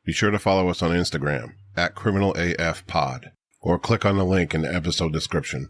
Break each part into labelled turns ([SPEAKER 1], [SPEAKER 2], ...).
[SPEAKER 1] Be sure to follow us on Instagram @CriminalAFPod or click on the link in the episode description.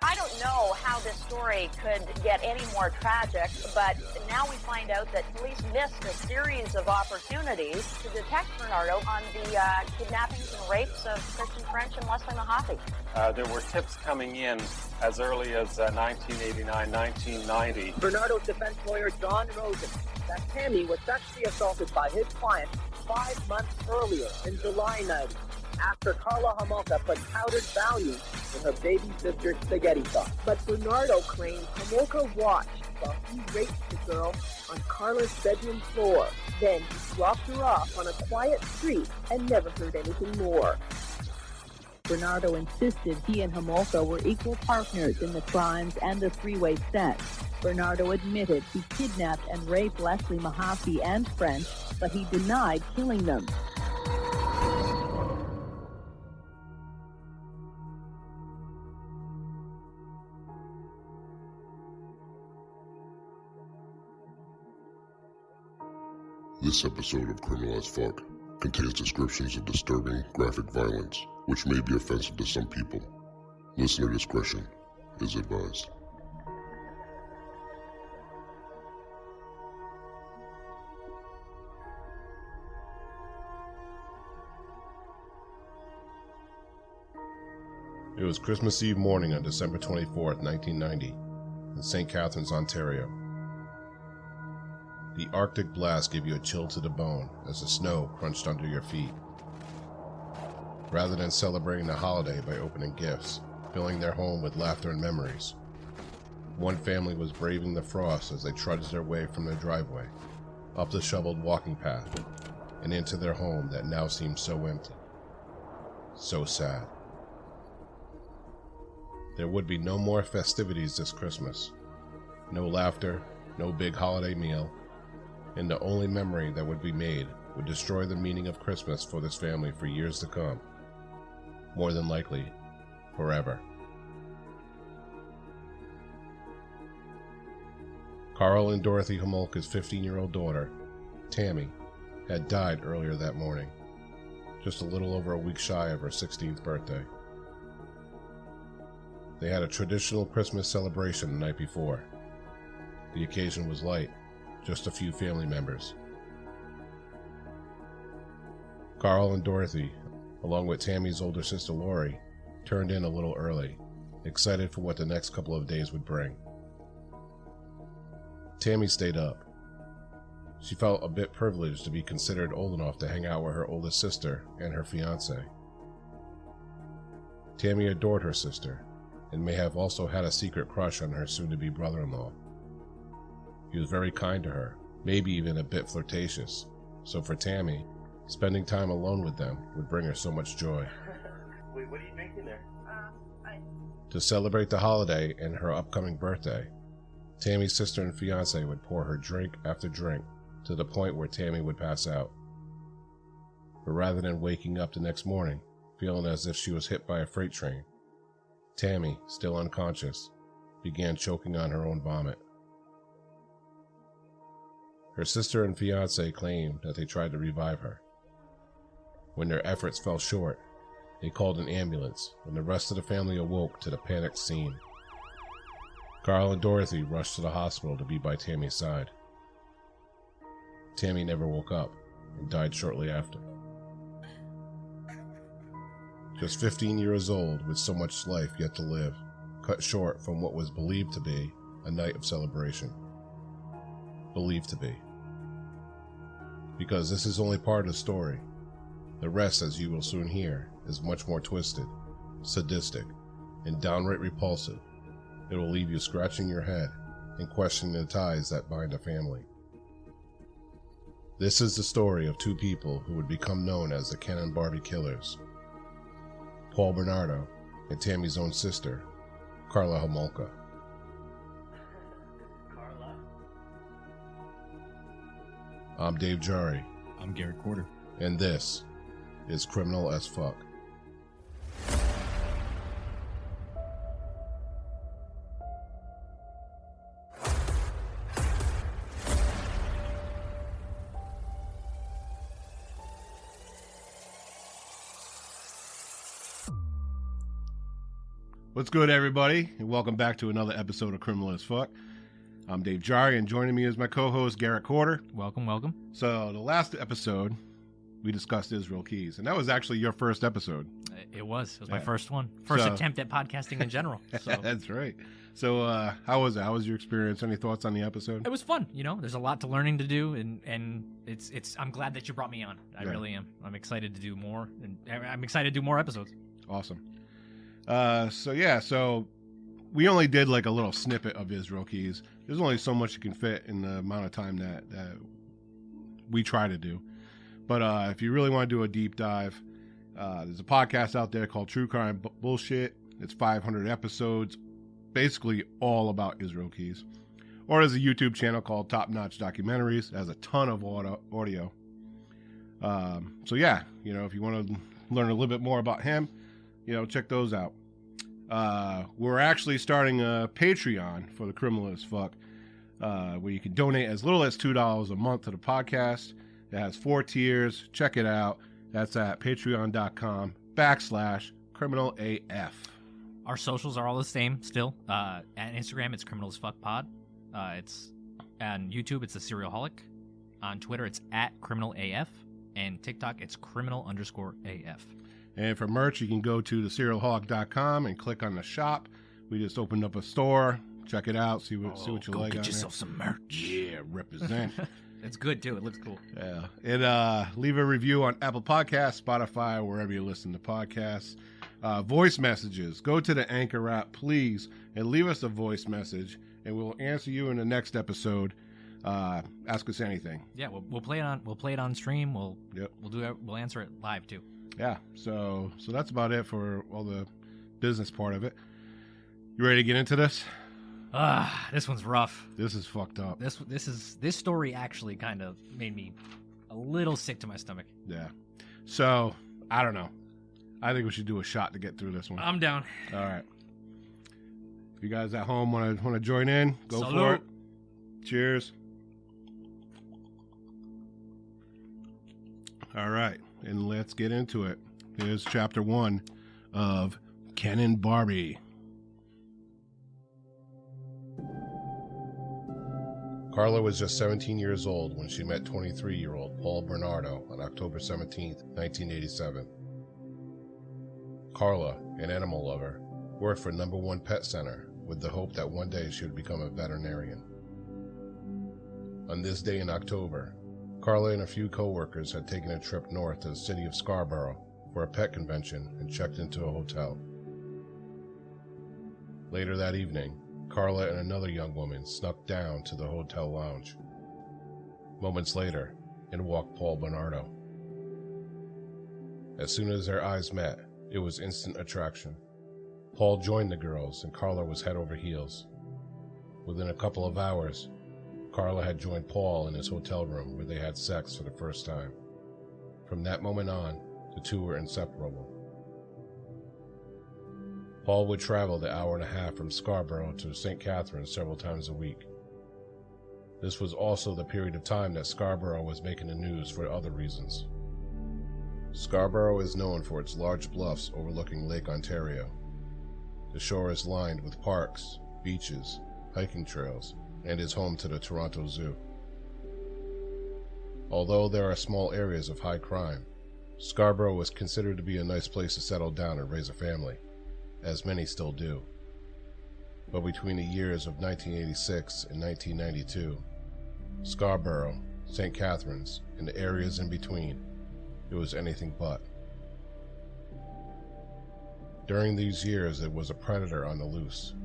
[SPEAKER 2] I don't know how this story could get any more tragic, but now we find out that police missed a series of opportunities to detect Bernardo on the kidnappings and rapes of Christian French and Leslie Mahaffey.
[SPEAKER 3] There were tips coming in as early as 1989, 1990.
[SPEAKER 4] Bernardo's defense lawyer, John Rosen, that Tammy was sexually assaulted by his client 5 months earlier in July 90. After Karla Homolka put powdered value in her baby sister's spaghetti sauce. But Bernardo claims Homolka watched while he raped the girl on Karla's bedroom floor. Then he dropped her off on a quiet street and never heard anything more.
[SPEAKER 5] Bernardo insisted he and Homolka were equal partners in the crimes and the three-way sex. Bernardo admitted he kidnapped and raped Leslie Mahaffey and French, but he denied killing them.
[SPEAKER 6] This episode of Criminal as Fuck contains descriptions of disturbing, graphic violence, which may be offensive to some people. Listener discretion is advised.
[SPEAKER 1] It was Christmas Eve morning on December 24th, 1990, in St. Catharines, Ontario. The Arctic blast gave you a chill to the bone as the snow crunched under your feet. Rather than celebrating the holiday by opening gifts, filling their home with laughter and memories, one family was braving the frost as they trudged their way from their driveway, up the shoveled walking path, and into their home that now seemed so empty, so sad. There would be no more festivities this Christmas, no laughter, no big holiday meal, and the only memory that would be made would destroy the meaning of Christmas for this family for years to come. More than likely, forever. Carl and Dorothy Homolka's 15-year-old daughter, Tammy, had died earlier that morning, just a little over a week shy of her 16th birthday. They had a traditional Christmas celebration the night before. The occasion was light, just a few family members. Carl and Dorothy, along with Tammy's older sister Lori, turned in a little early, excited for what the next couple of days would bring. Tammy stayed up. She felt a bit privileged to be considered old enough to hang out with her oldest sister and her fiancé. Tammy adored her sister, and may have also had a secret crush on her soon-to-be brother-in-law. He was very kind to her, maybe even a bit flirtatious, so for Tammy, spending time alone with them would bring her so much joy.
[SPEAKER 7] Wait, what are you drinking there?
[SPEAKER 1] To celebrate the holiday and her upcoming birthday, Tammy's sister and fiancé would pour her drink after drink to the point where Tammy would pass out. But rather than waking up the next morning, feeling as if she was hit by a freight train, Tammy, still unconscious, began choking on her own vomit. Her sister and fiancé claimed that they tried to revive her. When their efforts fell short, they called an ambulance when the rest of the family awoke to the panicked scene. Carl and Dorothy rushed to the hospital to be by Tammy's side. Tammy never woke up and died shortly after. Just 15 years old with so much life yet to live, cut short from what was believed to be a night of celebration. Believed to be. Because this is only part of the story. The rest, as you will soon hear, is much more twisted, sadistic, and downright repulsive. It will leave you scratching your head and questioning the ties that bind a family. This is the story of two people who would become known as the Ken and Barbie killers. Paul Bernardo and Tammy's own sister, Karla Homolka.
[SPEAKER 7] Karla?
[SPEAKER 1] I'm Dave Jari,
[SPEAKER 8] I'm Garrett Corder.
[SPEAKER 1] and this is Criminal as Fuck. What's good, everybody, and welcome back to another episode of Criminal as Fuck. I'm Dave Jari, and joining me is my co-host, Garrett Corder.
[SPEAKER 8] Welcome, welcome.
[SPEAKER 1] So, the last episode, we discussed Israel Keys, and that was actually your first episode.
[SPEAKER 8] It was my
[SPEAKER 1] Yeah.
[SPEAKER 8] first one. First
[SPEAKER 1] So-
[SPEAKER 8] attempt at podcasting in general. So
[SPEAKER 1] That's right. So, how was it? How was your experience? Any thoughts on the episode?
[SPEAKER 8] it was fun. You know, there's a lot to learning to do, and it's. I'm glad that you brought me on. I
[SPEAKER 1] Yeah.
[SPEAKER 8] really am. I'm excited to do more, and I'm excited to do more episodes.
[SPEAKER 1] Awesome. So we only did like a little snippet of Israel Keys. There's only so much you can fit in the amount of time that we try to do. But if you really want to do a deep dive, there's a podcast out there called True Crime Bullshit. It's 500 episodes, basically all about Israel Keys. Or there's a YouTube channel called Top Notch Documentaries. It has a ton of audio. So yeah, you know, if you want to learn a little bit more about him, you know, check those out. We're actually starting a Patreon for the Criminal as Fuck, where you can donate as little as $2 a month to the podcast. It has 4 tiers. Check it out. That's at patreon.com/criminalaf.
[SPEAKER 8] Our socials are all the same still. At Instagram, it's Criminal as Fuck Pod. It's on YouTube, it's the Serialholic. On Twitter, it's at Criminal AF, and TikTok, it's Criminal_AF.
[SPEAKER 1] And for merch, you can go to theserialholic.com and click on the shop. We just opened up a store. Check it out. See what you
[SPEAKER 8] go
[SPEAKER 1] like.
[SPEAKER 8] get
[SPEAKER 1] on
[SPEAKER 8] yourself some merch.
[SPEAKER 1] Yeah, represent.
[SPEAKER 8] It's good too. It looks cool.
[SPEAKER 1] Yeah. And leave a review on Apple Podcasts, Spotify, wherever you listen to podcasts. Voice messages. Go to the Anchor app, please, and leave us a voice message, and we'll answer you in the next episode. Ask us anything.
[SPEAKER 8] Yeah, we'll play it on stream. We'll answer it live too.
[SPEAKER 1] Yeah. So that's about it for all the business part of it. You ready to get into this?
[SPEAKER 8] This one's rough.
[SPEAKER 1] This is fucked up.
[SPEAKER 8] This story actually kind of made me a little sick to my stomach.
[SPEAKER 1] Yeah. So I don't know. I think we should do a shot to get through this one.
[SPEAKER 8] I'm down.
[SPEAKER 1] All right. If you guys at home want to join in, go for
[SPEAKER 8] Salute.
[SPEAKER 1] it. Cheers. All right, and let's get into it. Here's chapter 1 of Ken and Barbie. Karla was just 17 years old when she met 23-year-old Paul Bernardo on October 17, 1987. Karla, an animal lover, worked for No. 1 Pet Center with the hope that one day she would become a veterinarian. On this day in October, Karla and a few co-workers had taken a trip north to the city of Scarborough for a pet convention and checked into a hotel. Later that evening, Karla and another young woman snuck down to the hotel lounge. Moments later, in walked Paul Bernardo. As soon as their eyes met, it was instant attraction. Paul joined the girls and Karla was head over heels. Within a couple of hours, Karla had joined Paul in his hotel room where they had sex for the first time. From that moment on, the two were inseparable. Paul would travel the hour and a half from Scarborough to St. Catharines several times a week. This was also the period of time that Scarborough was making the news for other reasons. Scarborough is known for its large bluffs overlooking Lake Ontario. The shore is lined with parks, beaches, hiking trails, and is home to the Toronto Zoo. Although there are small areas of high crime, Scarborough was considered to be a nice place to settle down and raise a family, as many still do. But between the years of 1986 and 1992, Scarborough, St. Catharines, and the areas in between, it was anything but. During these years, it was a predator on the loose,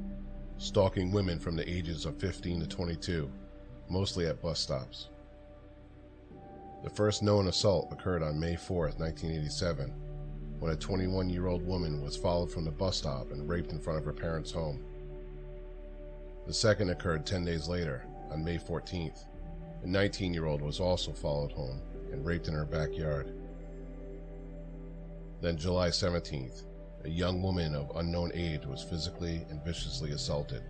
[SPEAKER 1] stalking women from the ages of 15 to 22, mostly at bus stops. The first known assault occurred on May 4th, 1987, when a 21-year-old woman was followed from the bus stop and raped in front of her parents' home. The second occurred 10 days later, on May 14th, A 19-year-old was also followed home and raped in her backyard. Then July 17th, a young woman of unknown age was physically and viciously assaulted.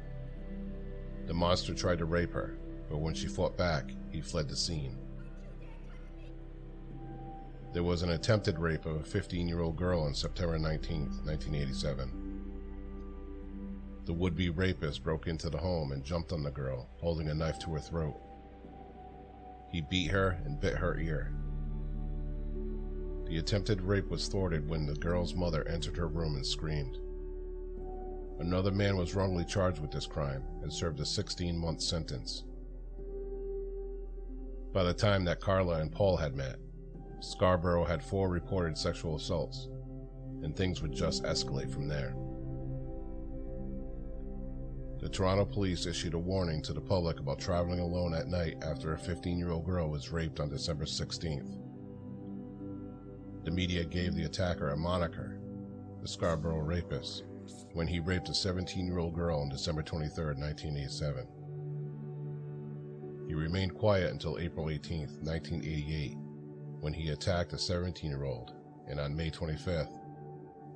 [SPEAKER 1] The monster tried to rape her, but when she fought back, he fled the scene. There was an attempted rape of a 15-year-old girl on September 19th, 1987. The would-be rapist broke into the home and jumped on the girl, holding a knife to her throat. He beat her and bit her ear. The attempted rape was thwarted when the girl's mother entered her room and screamed. Another man was wrongly charged with this crime and served a 16-month sentence. By the time that Karla and Paul had met, Scarborough had 4 reported sexual assaults, and things would just escalate from there. The Toronto police issued a warning to the public about traveling alone at night after a 15-year-old girl was raped on December 16th. The media gave the attacker a moniker, the Scarborough Rapist, when he raped a 17-year-old girl on December 23, 1987. He remained quiet until April 18, 1988, when he attacked a 17-year-old, and on May 25th,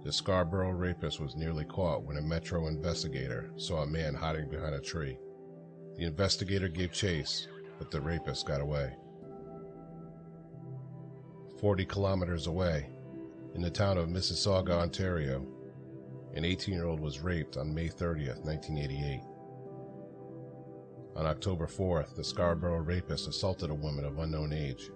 [SPEAKER 1] the Scarborough Rapist was nearly caught when a Metro investigator saw a man hiding behind a tree. The investigator gave chase, but the rapist got away. 40 kilometers away, in the town of Mississauga, Ontario, an 18-year-old was raped on May 30th, 1988. On October 4th, the Scarborough Rapist assaulted a woman of unknown age.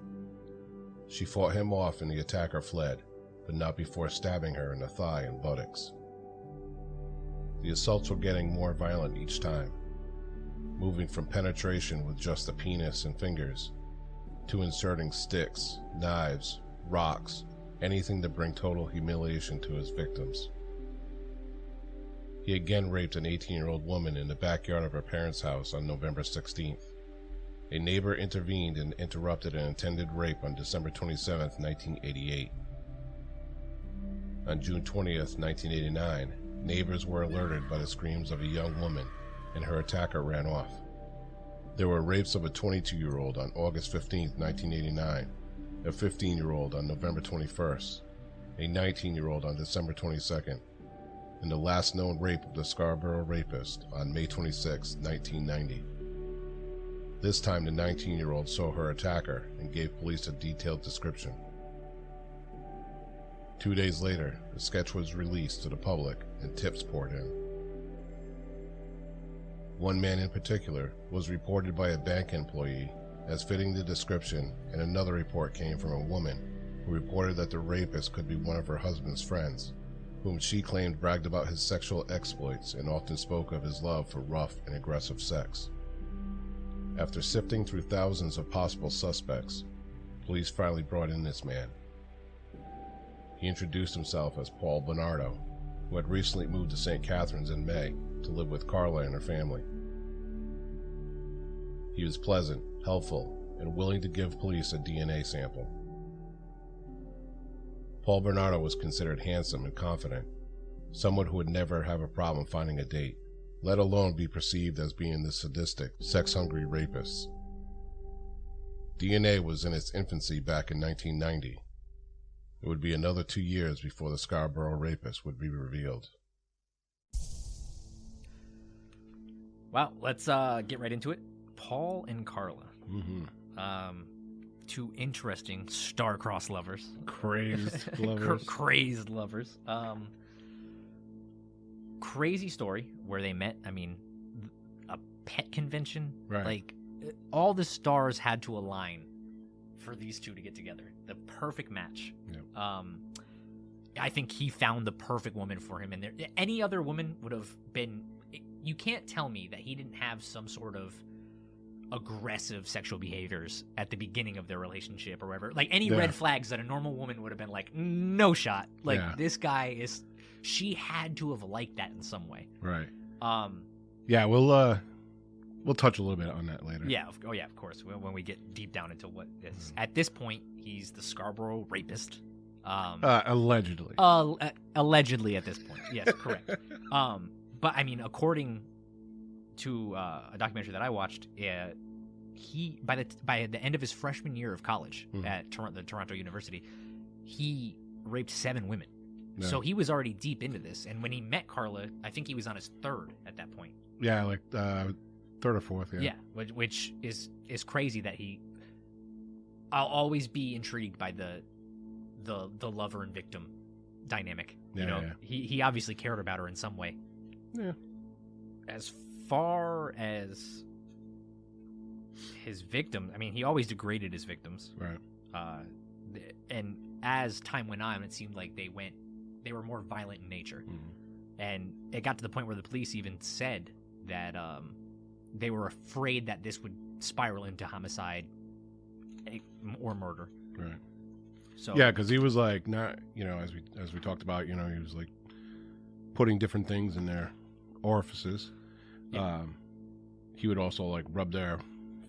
[SPEAKER 1] She fought him off and the attacker fled, but not before stabbing her in the thigh and buttocks. The assaults were getting more violent each time, moving from penetration with just the penis and fingers to inserting sticks, knives, rocks, anything to bring total humiliation to his victims. He again raped an 18-year-old woman in the backyard of her parents' house on November 16th. A neighbor intervened and interrupted an intended rape on December 27, 1988. On June 20th, 1989, neighbors were alerted by the screams of a young woman, and her attacker ran off. There were rapes of a 22-year-old on August 15, 1989, a 15-year-old on November 21st, a 19-year-old on December 22nd, and the last known rape of the Scarborough Rapist on May 26, 1990. This time the 19-year-old saw her attacker and gave police a detailed description. 2 days later, the sketch was released to the public and tips poured in. One man in particular was reported by a bank employee as fitting the description, and another report came from a woman who reported that the rapist could be one of her husband's friends, whom she claimed bragged about his sexual exploits and often spoke of his love for rough and aggressive sex. After sifting through thousands of possible suspects, police finally brought in this man. He introduced himself as Paul Bernardo, who had recently moved to St. Catharines in May to live with Karla and her family. He was pleasant, helpful, and willing to give police a DNA sample. Paul Bernardo was considered handsome and confident, someone who would never have a problem finding a date, let alone be perceived as being the sadistic, sex-hungry rapist. DNA was in its infancy back in 1990. It would be another 2 years before the Scarborough Rapist would be revealed.
[SPEAKER 8] Wow, let's get right into it. Paul and Karla. Two interesting star-crossed lovers.
[SPEAKER 1] Crazed lovers.
[SPEAKER 8] Crazed lovers. Crazy story where they met. I mean, a pet convention.
[SPEAKER 1] Right.
[SPEAKER 8] Like, all the stars had to align for these two to get together. The perfect match.
[SPEAKER 1] Yep.
[SPEAKER 8] I think he found the perfect woman for him. And any other woman would have been... You can't tell me that he didn't have some sort of aggressive sexual behaviors at the beginning of their relationship or whatever. Like, any red flags that a normal woman would have been like, no shot. Like, this guy is... She had to have liked that in some way.
[SPEAKER 1] Right. Yeah, we'll touch a little bit on that later.
[SPEAKER 8] Yeah. Of course. When we get deep down into what is... At this point, he's the Scarborough Rapist.
[SPEAKER 1] Allegedly.
[SPEAKER 8] Allegedly at this point. Yes, correct. But, I mean, according to a documentary that I watched, he by the end of his freshman year of college at the Toronto University, he raped 7 women. Yeah. So he was already deep into this. And when he met Karla, I think he was on his 3rd at that point.
[SPEAKER 1] Yeah, like 3rd or 4th. Yeah.
[SPEAKER 8] Yeah, which is crazy that he. I'll always be intrigued by the lover and victim dynamic.
[SPEAKER 1] Yeah,
[SPEAKER 8] you know, he obviously cared about her in some way.
[SPEAKER 1] Yeah.
[SPEAKER 8] As far as his victim, I mean, he always degraded his victims.
[SPEAKER 1] Right.
[SPEAKER 8] And as time went on, it seemed like they were more violent in nature. And it got to the point where the police even said that they were afraid that this would spiral into homicide or murder.
[SPEAKER 1] Right.
[SPEAKER 8] So
[SPEAKER 1] yeah, because he was like, not, you know, as we talked about, you know, he was like putting different things in their orifices.
[SPEAKER 8] Yeah.
[SPEAKER 1] He would also like rub their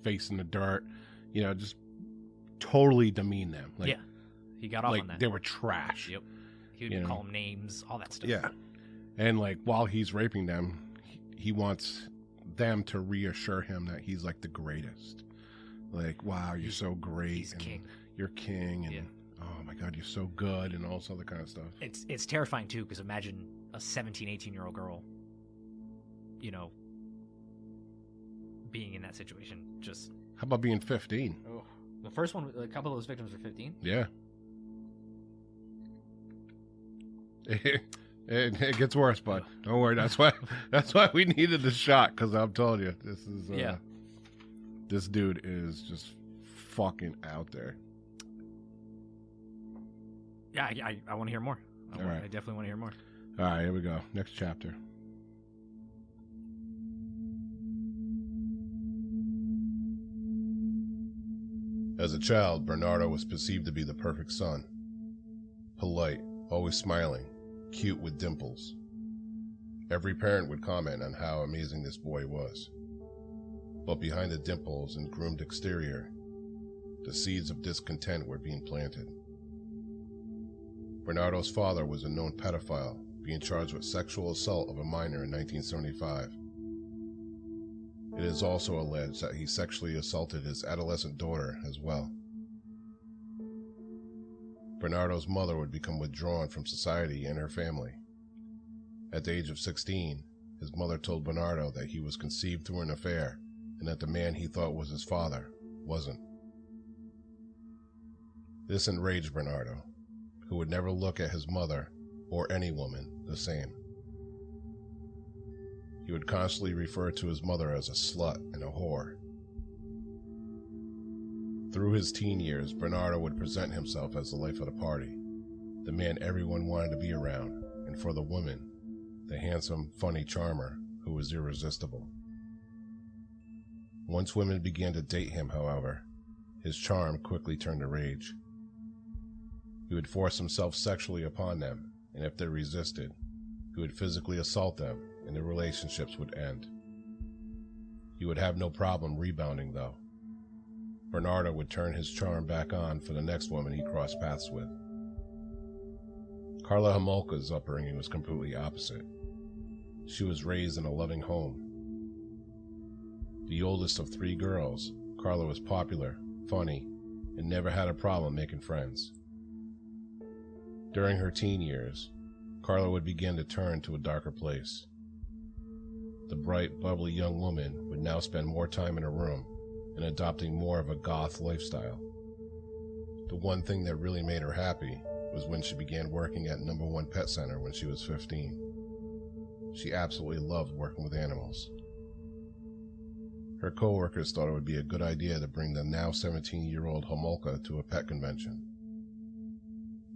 [SPEAKER 1] face in the dirt, you know, just totally demean them. Like,
[SPEAKER 8] yeah, he got off
[SPEAKER 1] like
[SPEAKER 8] on that.
[SPEAKER 1] They were trash.
[SPEAKER 8] Yep. He would call them names, all that stuff.
[SPEAKER 1] Yeah. And like while he's raping them, he wants them to reassure him that he's like the greatest. Like, wow, you're so great.
[SPEAKER 8] He's king.
[SPEAKER 1] You're king. And oh my God, you're so good, and all this other kind of stuff.
[SPEAKER 8] It's terrifying too, because imagine a 17, 18-year-old girl, you know, being in that situation. Just
[SPEAKER 1] how about being 15?
[SPEAKER 8] Oh, the first one, a couple of those victims were 15.
[SPEAKER 1] Yeah. It gets worse, bud. Don't worry. That's why we needed the shot, because I'm telling you, this is this dude is just fucking out there.
[SPEAKER 8] Yeah, I want to hear more.
[SPEAKER 1] I
[SPEAKER 8] definitely want to hear more.
[SPEAKER 1] All right, here we go. Next chapter. As a child, Bernardo was perceived to be the perfect son. Polite, always smiling, cute with dimples. Every parent would comment on how amazing this boy was. But behind the dimples and groomed exterior, the seeds of discontent were being planted. Bernardo's father was a known pedophile, being charged with sexual assault of a minor in 1975. It is also alleged that he sexually assaulted his adolescent daughter as well. Bernardo's mother would become withdrawn from society and her family. At the age of 16, his mother told Bernardo that he was conceived through an affair and that the man he thought was his father wasn't. This enraged Bernardo, who would never look at his mother or any woman the same. He would constantly refer to his mother as a slut and a whore. Through his teen years, Bernardo would present himself as the life of the party, the man everyone wanted to be around, and for the women, the handsome, funny charmer who was irresistible. Once women began to date him, however, his charm quickly turned to rage. He would force himself sexually upon them, and if they resisted, he would physically assault them, and the relationships would end. He would have no problem rebounding, though. Bernardo would turn his charm back on for the next woman he crossed paths with. Karla Homolka's upbringing was completely opposite. She was raised in a loving home. The oldest of 3 girls, Karla was popular, funny, and never had a problem making friends. During her teen years, Karla would begin to turn to a darker place. The bright, bubbly young woman would now spend more time in her room and adopting more of a goth lifestyle. The one thing that really made her happy was when she began working at No. 1 Pet Center when she was 15. She absolutely loved working with animals. Her co-workers thought it would be a good idea to bring the now 17-year-old Homolka to a pet convention.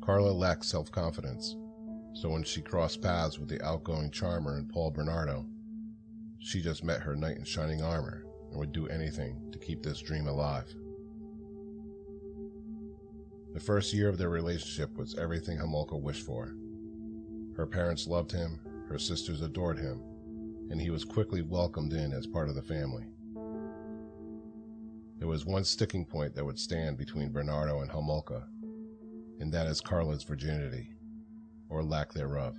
[SPEAKER 1] Karla lacked self-confidence, so when she crossed paths with the outgoing charmer and Paul Bernardo, she just met her knight in shining armor and would do anything to keep this dream alive. The first year of their relationship was everything Homolka wished for. Her parents loved him, her sisters adored him, and he was quickly welcomed in as part of the family. There was one sticking point that would stand between Bernardo and Homolka, and that is Karla's virginity, or lack thereof.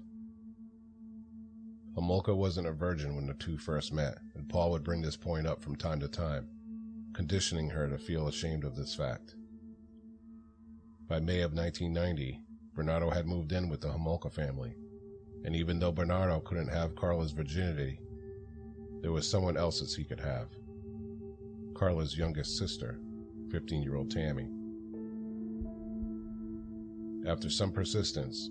[SPEAKER 1] Homolka wasn't a virgin when the two first met, and Paul would bring this point up from time to time, conditioning her to feel ashamed of this fact. By May of 1990, Bernardo had moved in with the Homolka family, and even though Bernardo couldn't have Karla's virginity, there was someone else's he could have. Karla's youngest sister, 15-year-old Tammy. After some persistence,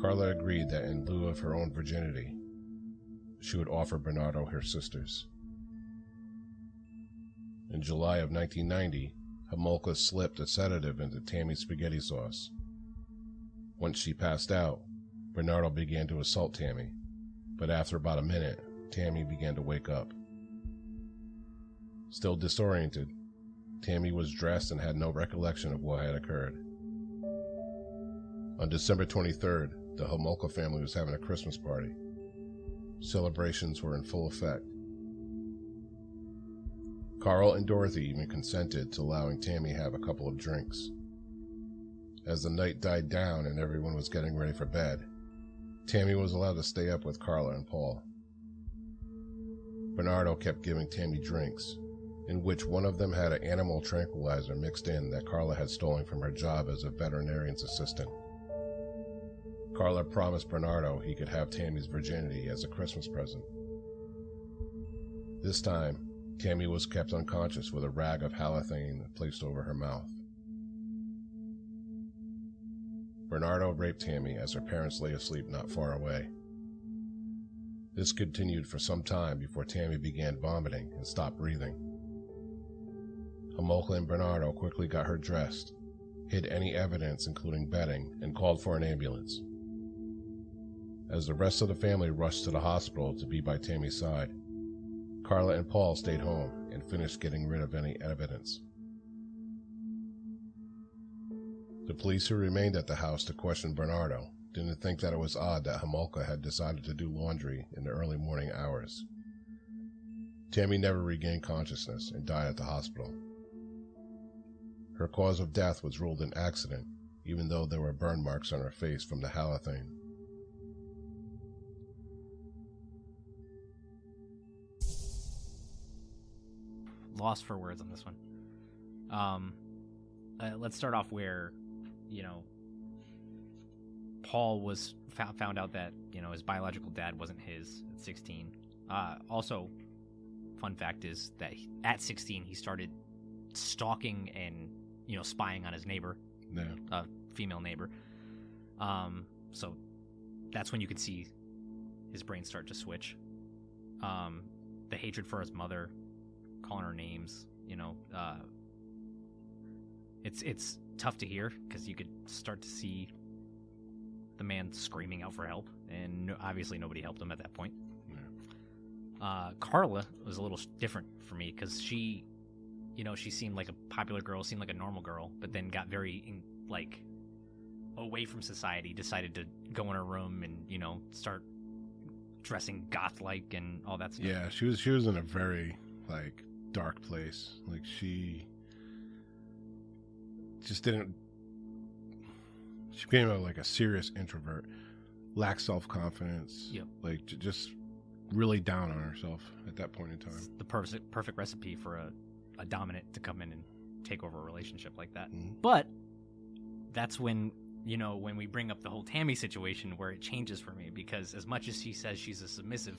[SPEAKER 1] Karla agreed that in lieu of her own virginity, she would offer Bernardo her sister's. In July of 1990, Homolka slipped a sedative into Tammy's spaghetti sauce. Once she passed out, Bernardo began to assault Tammy, but after about a minute, Tammy began to wake up. Still disoriented, Tammy was dressed and had no recollection of what had occurred. On December 23rd, the Homolka family was having a Christmas party. Celebrations were in full effect. Carl and Dorothy even consented to allowing Tammy have a couple of drinks. As the night died down and everyone was getting ready for bed, Tammy was allowed to stay up with Karla and Paul. Bernardo kept giving Tammy drinks, in which one of them had an animal tranquilizer mixed in that Karla had stolen from her job as a veterinarian's assistant. Karla promised Bernardo he could have Tammy's virginity as a Christmas present. This time, Tammy was kept unconscious with a rag of halothane placed over her mouth. Bernardo raped Tammy as her parents lay asleep not far away. This continued for some time before Tammy began vomiting and stopped breathing. Homolka and Bernardo quickly got her dressed, hid any evidence including bedding, and called for an ambulance. As the rest of the family rushed to the hospital to be by Tammy's side, Karla and Paul stayed home and finished getting rid of any evidence. The police who remained at the house to question Bernardo didn't think that it was odd that Homolka had decided to do laundry in the early morning hours. Tammy never regained consciousness and died at the hospital. Her cause of death was ruled an accident, even though there were burn marks on her face from the halothane.
[SPEAKER 8] Lost for words on this one. Let's start off where, Paul was found out that, his biological dad wasn't his at 16. Also, fun fact is that at 16, he started stalking and, spying on his neighbor, female neighbor. So that's when you could see his brain start to switch. The hatred for his mother, calling her names, it's tough to hear because you could start to see the man screaming out for help, and obviously nobody helped him at that point. Karla was a little different for me because she seemed like a popular girl, seemed like a normal girl, but then got very away from society, decided to go in her room and start dressing goth-like and all that stuff.
[SPEAKER 1] Yeah, she was in a very dark place. She just didn't. She became a serious introvert, lacked self-confidence.
[SPEAKER 8] Yep.
[SPEAKER 1] Just really down on herself at that point in time.
[SPEAKER 8] It's the perfect recipe for a dominant to come in and take over a relationship like that.
[SPEAKER 1] Mm-hmm.
[SPEAKER 8] But that's when when we bring up the whole Tammy situation where it changes for me, because as much as she says she's a submissive,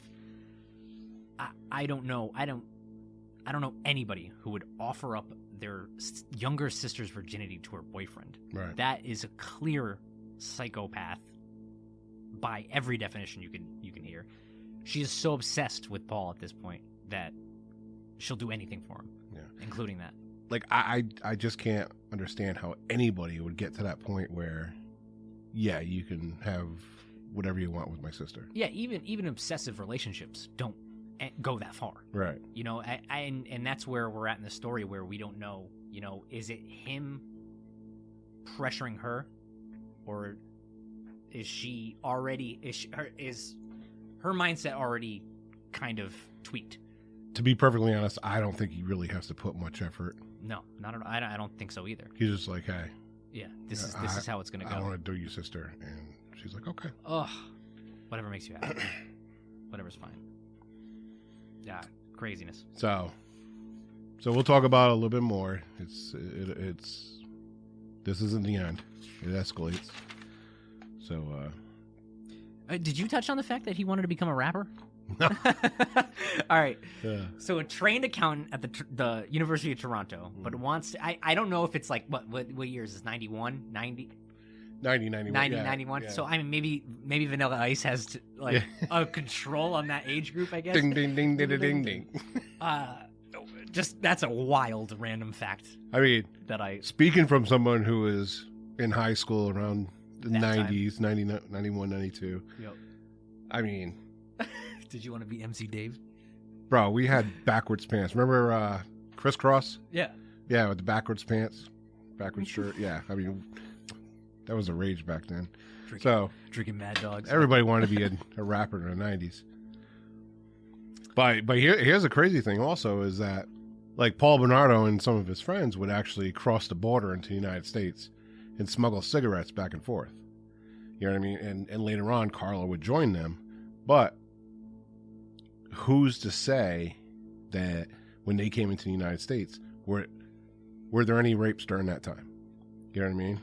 [SPEAKER 8] I don't know anybody who would offer up their younger sister's virginity to her boyfriend.
[SPEAKER 1] Right.
[SPEAKER 8] That is a clear psychopath by every definition you can hear. She is so obsessed with Paul at this point that she'll do anything for him, including that.
[SPEAKER 1] I just can't understand how anybody would get to that point where, you can have whatever you want with my sister.
[SPEAKER 8] Yeah, even obsessive relationships don't go that far.
[SPEAKER 1] Right.
[SPEAKER 8] And that's where we're at in the story, where we don't know, is it him pressuring her, or is her mindset already kind of tweaked?
[SPEAKER 1] To be perfectly honest, I don't think he really has to put much effort.
[SPEAKER 8] No, not at all. I don't think so either.
[SPEAKER 1] He's just like, hey.
[SPEAKER 8] Yeah, this is how it's going to go.
[SPEAKER 1] I want to do you, sister. And she's like, okay.
[SPEAKER 8] Ugh. Whatever makes you happy. Whatever's fine. Yeah, craziness.
[SPEAKER 1] So, So we'll talk about it a little bit more. It's this isn't the end. It escalates. So
[SPEAKER 8] did you touch on the fact that he wanted to become a rapper? No. All right.
[SPEAKER 1] Yeah.
[SPEAKER 8] So a trained accountant at the University of Toronto, but wants to, I don't know if it's like what years is 91, 90?
[SPEAKER 1] 91.
[SPEAKER 8] 91.
[SPEAKER 1] Yeah.
[SPEAKER 8] So I mean maybe Vanilla Ice has a control on that age group, I guess.
[SPEAKER 1] Ding ding ding ding ding ding.
[SPEAKER 8] Just that's a wild random fact.
[SPEAKER 1] I mean, speaking from someone who is in high school around the 90s, 90, 91, 92.
[SPEAKER 8] Yep.
[SPEAKER 1] I mean,
[SPEAKER 8] did you want to be MC Dave?
[SPEAKER 1] Bro, we had backwards pants. Remember Crisscross?
[SPEAKER 8] Yeah.
[SPEAKER 1] Yeah, with the backwards pants, backwards shirt. Yeah, I mean, that was a rage back then.
[SPEAKER 8] Drinking Mad Dogs.
[SPEAKER 1] Everybody wanted to be a rapper in the 90s. But here's the crazy thing also is that, like, Paul Bernardo and some of his friends would actually cross the border into the United States and smuggle cigarettes back and forth. You know what I mean? And later on, Karla would join them. But who's to say that when they came into the United States, were there any rapes during that time? You know what I mean?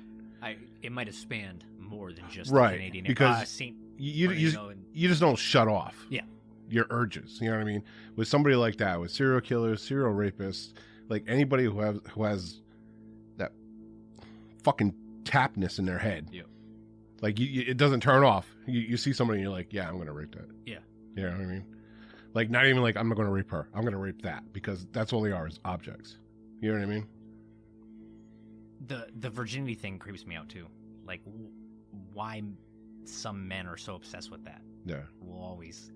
[SPEAKER 8] It might have spanned more than just
[SPEAKER 1] right,
[SPEAKER 8] the Canadian.
[SPEAKER 1] Because you just don't shut off.
[SPEAKER 8] Yeah.
[SPEAKER 1] Your urges, you know what I mean? With somebody like that, with serial killers, serial rapists, like anybody who has that fucking tapness in their head, like it doesn't turn off. You see somebody and you're like, yeah, I'm gonna rape that.
[SPEAKER 8] Yeah,
[SPEAKER 1] you know what I mean? Like not even like I'm not gonna rape her. I'm gonna rape that because that's all they are is objects. You know what I mean?
[SPEAKER 8] The virginity thing creeps me out too. Like why some men are so obsessed with that?
[SPEAKER 1] Yeah,
[SPEAKER 8] will always.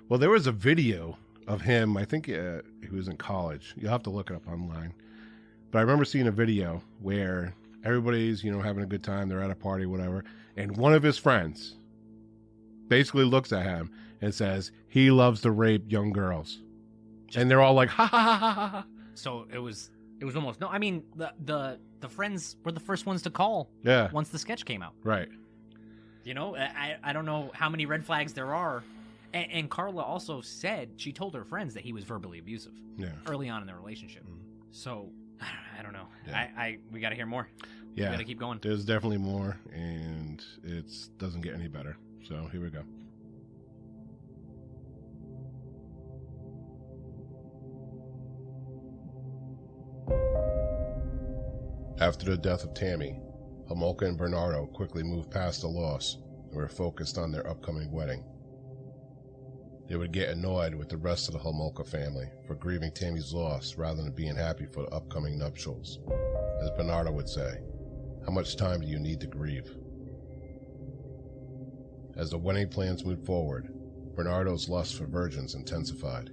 [SPEAKER 1] Well, there was a video of him. I think he was in college. You'll have to look it up online. But I remember seeing a video where everybody's, having a good time. They're at a party, whatever. And one of his friends basically looks at him and says, he loves to rape young girls. And they're all like, ha, ha, ha, ha, ha.
[SPEAKER 8] So it was almost, no, I mean, the friends were the first ones to call once the sketch came out.
[SPEAKER 1] Right.
[SPEAKER 8] I don't know how many red flags there are. And Karla also said she told her friends that he was verbally abusive early on in their relationship. So I don't know. Yeah. We got to hear more.
[SPEAKER 1] Yeah,
[SPEAKER 8] we got to keep going.
[SPEAKER 1] There's definitely more, and it doesn't get any better. So here we go. After the death of Tammy, Homolka and Bernardo quickly moved past the loss and were focused on their upcoming wedding. They would get annoyed with the rest of the Homolka family for grieving Tammy's loss rather than being happy for the upcoming nuptials. As Bernardo would say, how much time do you need to grieve? As the wedding plans moved forward, Bernardo's lust for virgins intensified.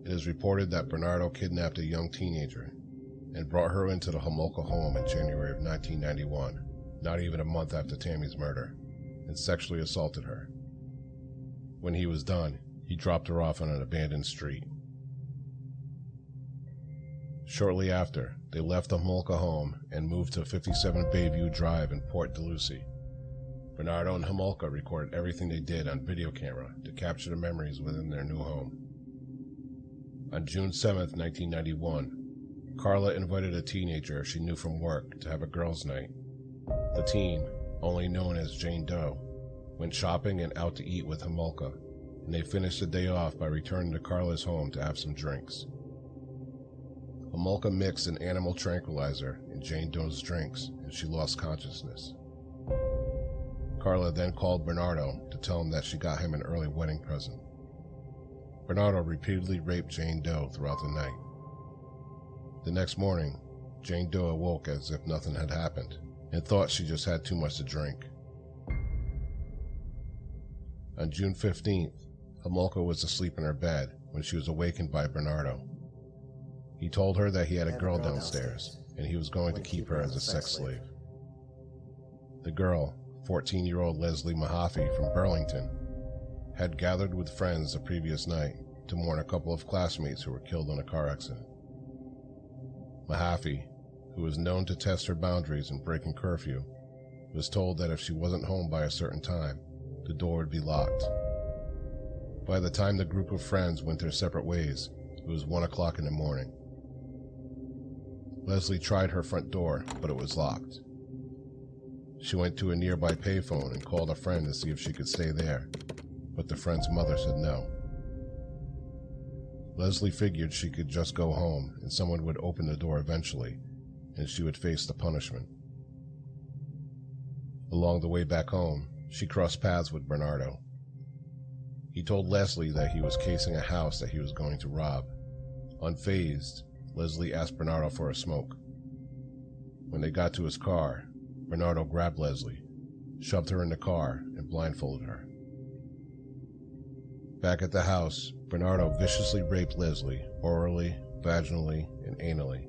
[SPEAKER 1] It is reported that Bernardo kidnapped a young teenager and brought her into the Homolka home in January of 1991, not even a month after Tammy's murder, and sexually assaulted her. When he was done, he dropped her off on an abandoned street. Shortly after, they left the Homolka home and moved to 57 Bayview Drive in Port Dalhousie. Bernardo and Homolka recorded everything they did on video camera to capture the memories within their new home. On June 7, 1991, Karla invited a teenager she knew from work to have a girls' night. The teen, only known as Jane Doe, went shopping and out to eat with Homolka, and they finished the day off by returning to Karla's home to have some drinks. Homolka mixed an animal tranquilizer in Jane Doe's drinks, and she lost consciousness. Karla then called Bernardo to tell him that she got him an early wedding present. Bernardo repeatedly raped Jane Doe throughout the night. The next morning, Jane Doe awoke as if nothing had happened, and thought she just had too much to drink. On June 15th, Homolka was asleep in her bed when she was awakened by Bernardo. He told her that he had a girl downstairs, and he was going to keep her as a sex slave. The girl, 14-year-old Leslie Mahaffey from Burlington, had gathered with friends the previous night to mourn a couple of classmates who were killed in a car accident. Mahaffey, who was known to test her boundaries in breaking curfew, was told that if she wasn't home by a certain time, the door would be locked. By the time the group of friends went their separate ways, it was 1 o'clock in the morning. Leslie tried her front door, but it was locked. She went to a nearby payphone and called a friend to see if she could stay there, but the friend's mother said no. Leslie figured she could just go home and someone would open the door eventually, and she would face the punishment. Along the way back home, she crossed paths with Bernardo. He told Leslie that he was casing a house that he was going to rob. Unfazed, Leslie asked Bernardo for a smoke. When they got to his car, Bernardo grabbed Leslie, shoved her in the car, and blindfolded her. Back at the house, Bernardo viciously raped Leslie, orally, vaginally, and anally.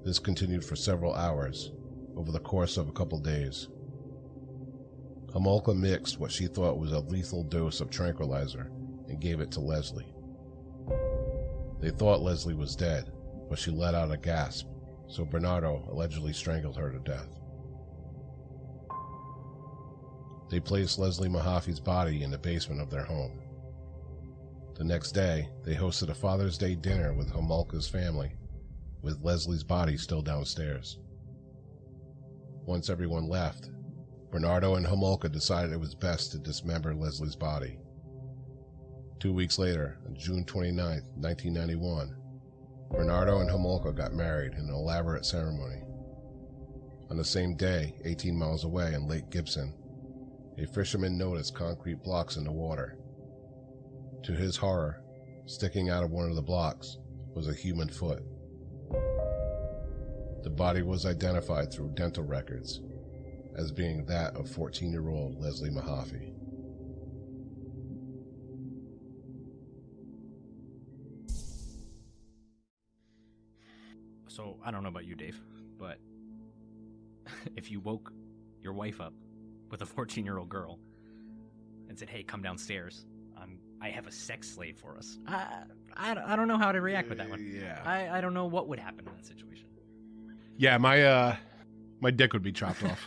[SPEAKER 1] This continued for several hours, over the course of a couple days. Homolka mixed what she thought was a lethal dose of tranquilizer and gave it to Leslie. They thought Leslie was dead, but she let out a gasp, so Bernardo allegedly strangled her to death. They placed Leslie Mahaffey's body in the basement of their home. The next day, they hosted a Father's Day dinner with Homolka's family, with Leslie's body still downstairs. Once everyone left, Bernardo and Homolka decided it was best to dismember Leslie's body. 2 weeks later, on June 29, 1991, Bernardo and Homolka got married in an elaborate ceremony. On the same day, 18 miles away in Lake Gibson, a fisherman noticed concrete blocks in the water. To his horror, sticking out of one of the blocks was a human foot. The body was identified through dental records as being that of 14-year-old Leslie Mahaffey.
[SPEAKER 8] So, I don't know about you, Dave, but if you woke your wife up with a 14-year-old girl and said, hey, come downstairs, I have a sex slave for us, I don't know how to react with that one.
[SPEAKER 9] Yeah.
[SPEAKER 8] I don't know what would happen in that situation.
[SPEAKER 9] Yeah, my dick would be chopped off.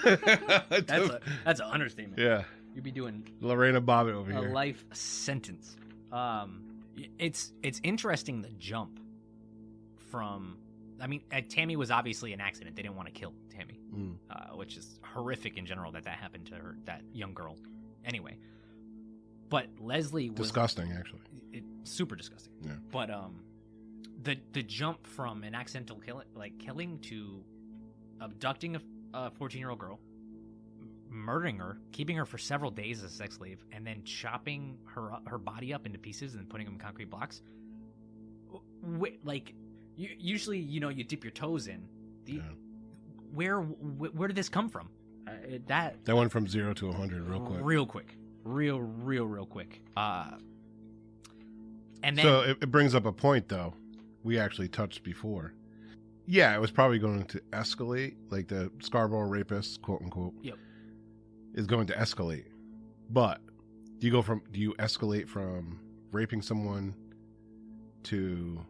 [SPEAKER 8] That's an understatement.
[SPEAKER 9] Yeah.
[SPEAKER 8] You'd be doing
[SPEAKER 9] Lorena Bobbitt over
[SPEAKER 8] a
[SPEAKER 9] here.
[SPEAKER 8] life sentence. It's interesting, the jump from, I mean, Tammy was obviously an accident. They didn't want to kill Tammy, which is horrific in general that happened to her, that young girl. Anyway, but Leslie was
[SPEAKER 9] disgusting, actually.
[SPEAKER 8] Super disgusting.
[SPEAKER 9] Yeah.
[SPEAKER 8] But the jump from an accidental killing to abducting a 14-year-old girl, murdering her, keeping her for several days as a sex slave, and then chopping her body up into pieces and putting them in concrete blocks. Usually, you dip your toes in. Where did this come from? That
[SPEAKER 9] went from 0 to 100 real quick.
[SPEAKER 8] Real quick. And then,
[SPEAKER 9] so it brings up a point, though, we actually touched before. Yeah, it was probably going to escalate, like the Scarborough rapist, quote unquote, is going to escalate. But do you escalate from raping someone to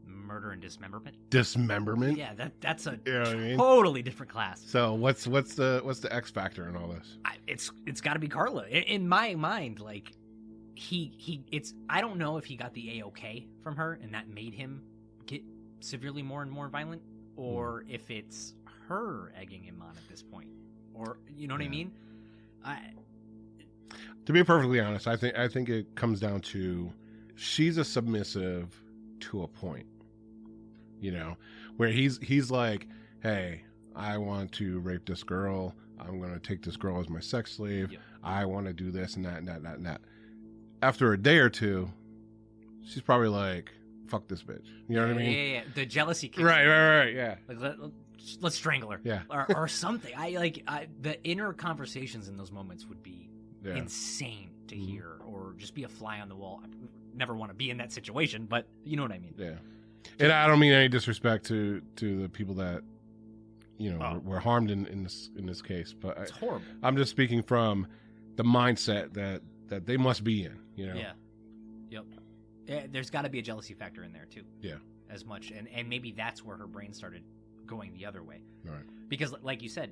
[SPEAKER 8] murder and dismemberment?
[SPEAKER 9] Dismemberment?
[SPEAKER 8] Yeah, that's a
[SPEAKER 9] you know what I mean?
[SPEAKER 8] Totally different class.
[SPEAKER 9] So what's the X factor in all this?
[SPEAKER 8] It's got to be Karla. In my mind, like I don't know if he got the A-OK from her and that made him get severely more and more violent, or if it's her egging him on at this point, or you know what I mean.
[SPEAKER 9] To be perfectly honest, I think it comes down to she's a submissive to a point, where he's like, hey, I want to rape this girl, I'm going to take this girl as my sex slave, I want to do this and that and that and that and that. After a day or two, she's probably like, fuck this bitch. You know what I mean?
[SPEAKER 8] Yeah. The jealousy kicks
[SPEAKER 9] Right, yeah.
[SPEAKER 8] Like, let's strangle her.
[SPEAKER 9] Yeah.
[SPEAKER 8] Or something. The inner conversations in those moments would be insane to hear, or just be a fly on the wall. I never want to be in that situation, but you know what I mean.
[SPEAKER 9] Yeah. And I don't mean any disrespect to the people that, were harmed in this case, but
[SPEAKER 8] it's horrible.
[SPEAKER 9] I'm just speaking from the mindset that they must be in,
[SPEAKER 8] Yeah. Yep. Yeah, there's got to be a jealousy factor in there too.
[SPEAKER 9] Yeah.
[SPEAKER 8] As much, and maybe that's where her brain started going the other way.
[SPEAKER 9] Right.
[SPEAKER 8] Because, like you said,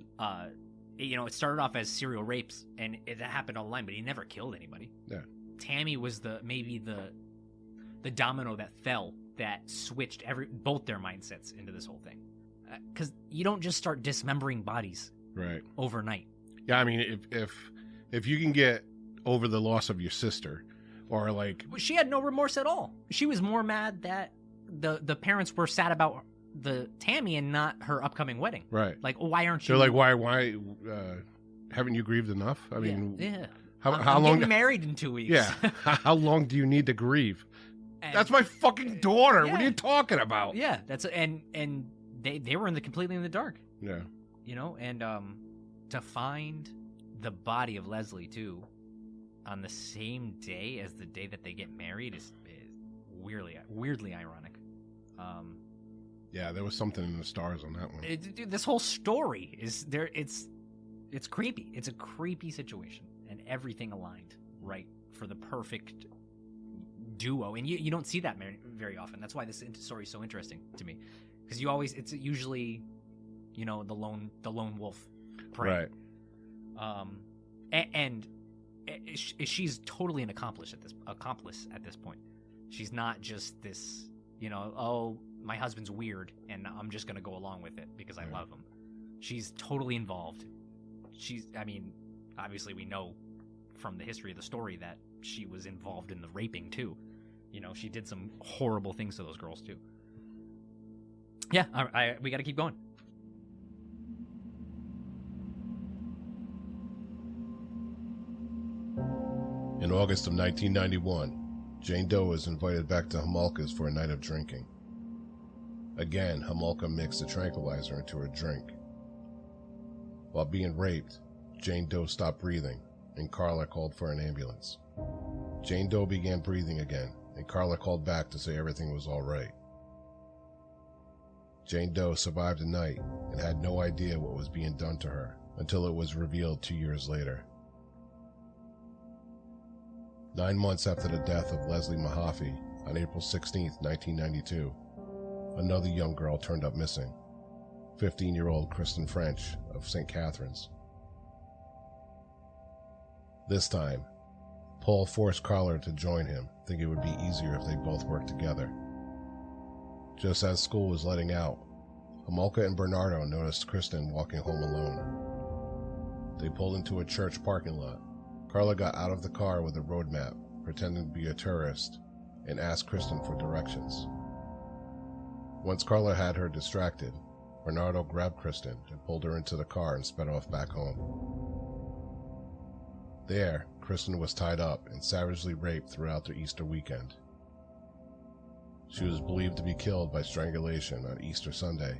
[SPEAKER 8] it started off as serial rapes, and that happened online, but he never killed anybody.
[SPEAKER 9] Yeah.
[SPEAKER 8] Tammy was maybe the domino that fell that switched both their mindsets into this whole thing. Because you don't just start dismembering bodies
[SPEAKER 9] right
[SPEAKER 8] overnight.
[SPEAKER 9] Yeah, I mean, if you can get over the loss of your sister, or like,
[SPEAKER 8] she had no remorse at all. She was more mad that the parents were sad about the Tammy and not her upcoming wedding.
[SPEAKER 9] Right.
[SPEAKER 8] Like, why aren't you?
[SPEAKER 9] They're like, why haven't you grieved enough? I mean,
[SPEAKER 8] yeah.
[SPEAKER 9] How
[SPEAKER 8] I'm
[SPEAKER 9] long?
[SPEAKER 8] Getting married in 2 weeks.
[SPEAKER 9] Yeah. How long do you need to grieve? That's my fucking daughter. Yeah. What are you talking about?
[SPEAKER 8] Yeah. That's and they were completely in the dark.
[SPEAKER 9] Yeah.
[SPEAKER 8] You know, and to find the body of Leslie too on the same day as the day that they get married is weirdly ironic.
[SPEAKER 9] Yeah, there was something in the stars on that one.
[SPEAKER 8] Dude, this whole story is there. It's creepy. It's a creepy situation, and everything aligned right for the perfect duo. And you don't see that very often. That's why this story is so interesting to me, because it's usually, you know, the lone wolf prey.
[SPEAKER 9] Right.
[SPEAKER 8] And she's totally an accomplice at this point. She's not just this, you know, oh, my husband's weird and I'm just going to go along with it because I love him. She's totally involved. I mean, obviously we know from the history of the story that she was involved in the raping too. You know, she did some horrible things to those girls too. Yeah, we got to keep going.
[SPEAKER 1] In August of 1991, Jane Doe was invited back to Homolka's for a night of drinking. Again, Homolka mixed a tranquilizer into her drink. While being raped, Jane Doe stopped breathing, and Karla called for an ambulance. Jane Doe began breathing again, and Karla called back to say everything was all right. Jane Doe survived the night and had no idea what was being done to her until it was revealed 2 years later. 9 months after the death of Leslie Mahaffey, on April 16, 1992, another young girl turned up missing, 15-year-old Kristen French of St. Catharines. This time, Paul forced Karla to join him, thinking it would be easier if they both worked together. Just as school was letting out, Homolka and Bernardo noticed Kristen walking home alone. They pulled into a church parking lot. Karla got out of the car with a road map, pretending to be a tourist, and asked Kristen for directions. Once Karla had her distracted, Bernardo grabbed Kristen and pulled her into the car and sped off back home. There, Kristen was tied up and savagely raped throughout the Easter weekend. She was believed to be killed by strangulation on Easter Sunday,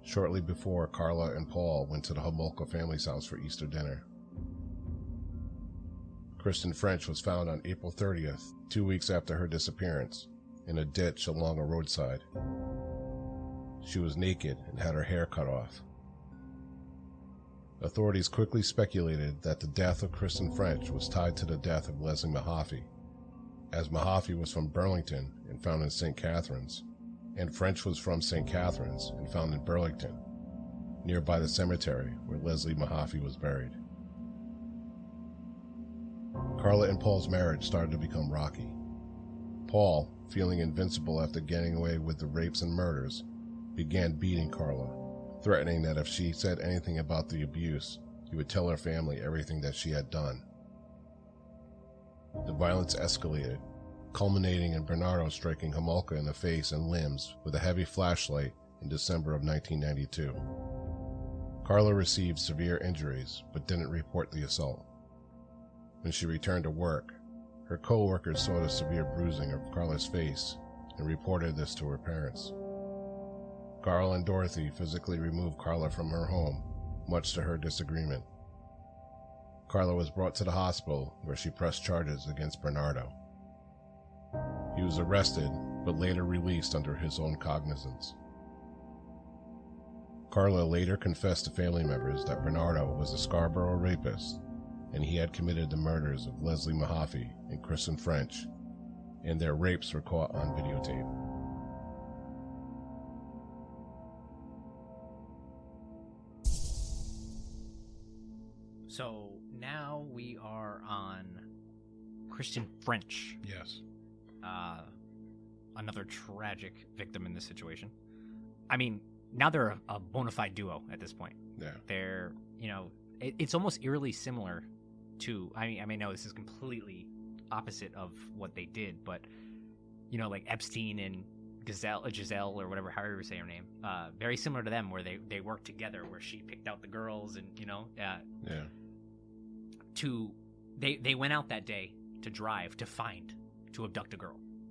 [SPEAKER 1] shortly before Karla and Paul went to the Homolka family's house for Easter dinner. Kristen French was found on April 30th, 2 weeks after her disappearance, in a ditch along a roadside. She was naked and had her hair cut off. Authorities quickly speculated that the death of Kristen French was tied to the death of Leslie Mahaffey, as Mahaffey was from Burlington and found in St. Catharines, and French was from St. Catharines and found in Burlington, nearby the cemetery where Leslie Mahaffey was buried. Karla and Paul's marriage started to become rocky. Paul, feeling invincible after getting away with the rapes and murders, began beating Karla, threatening that if she said anything about the abuse, he would tell her family everything that she had done. The violence escalated, culminating in Bernardo striking Homolka in the face and limbs with a heavy flashlight in December of 1992. Karla received severe injuries, but didn't report the assault. When she returned to work, her co-workers saw the severe bruising of Karla's face and reported this to her parents. Carl and Dorothy physically removed Karla from her home, much to her disagreement. Karla was brought to the hospital where she pressed charges against Bernardo. He was arrested, but later released under his own cognizance. Karla later confessed to family members that Bernardo was a Scarborough rapist, and he had committed the murders of Leslie Mahaffey and Kristen French, and their rapes were caught on videotape.
[SPEAKER 8] So now we are on Kristen French.
[SPEAKER 9] Yes.
[SPEAKER 8] another tragic victim in this situation. I mean, now they're a bona fide duo at this point.
[SPEAKER 9] Yeah.
[SPEAKER 8] They're, it's almost eerily similar to, I mean, no, this is completely opposite of what they did, but, like Epstein and Giselle or whatever, however you say her name, very similar to them, where they worked together, where she picked out the girls and, they went out that day to drive to abduct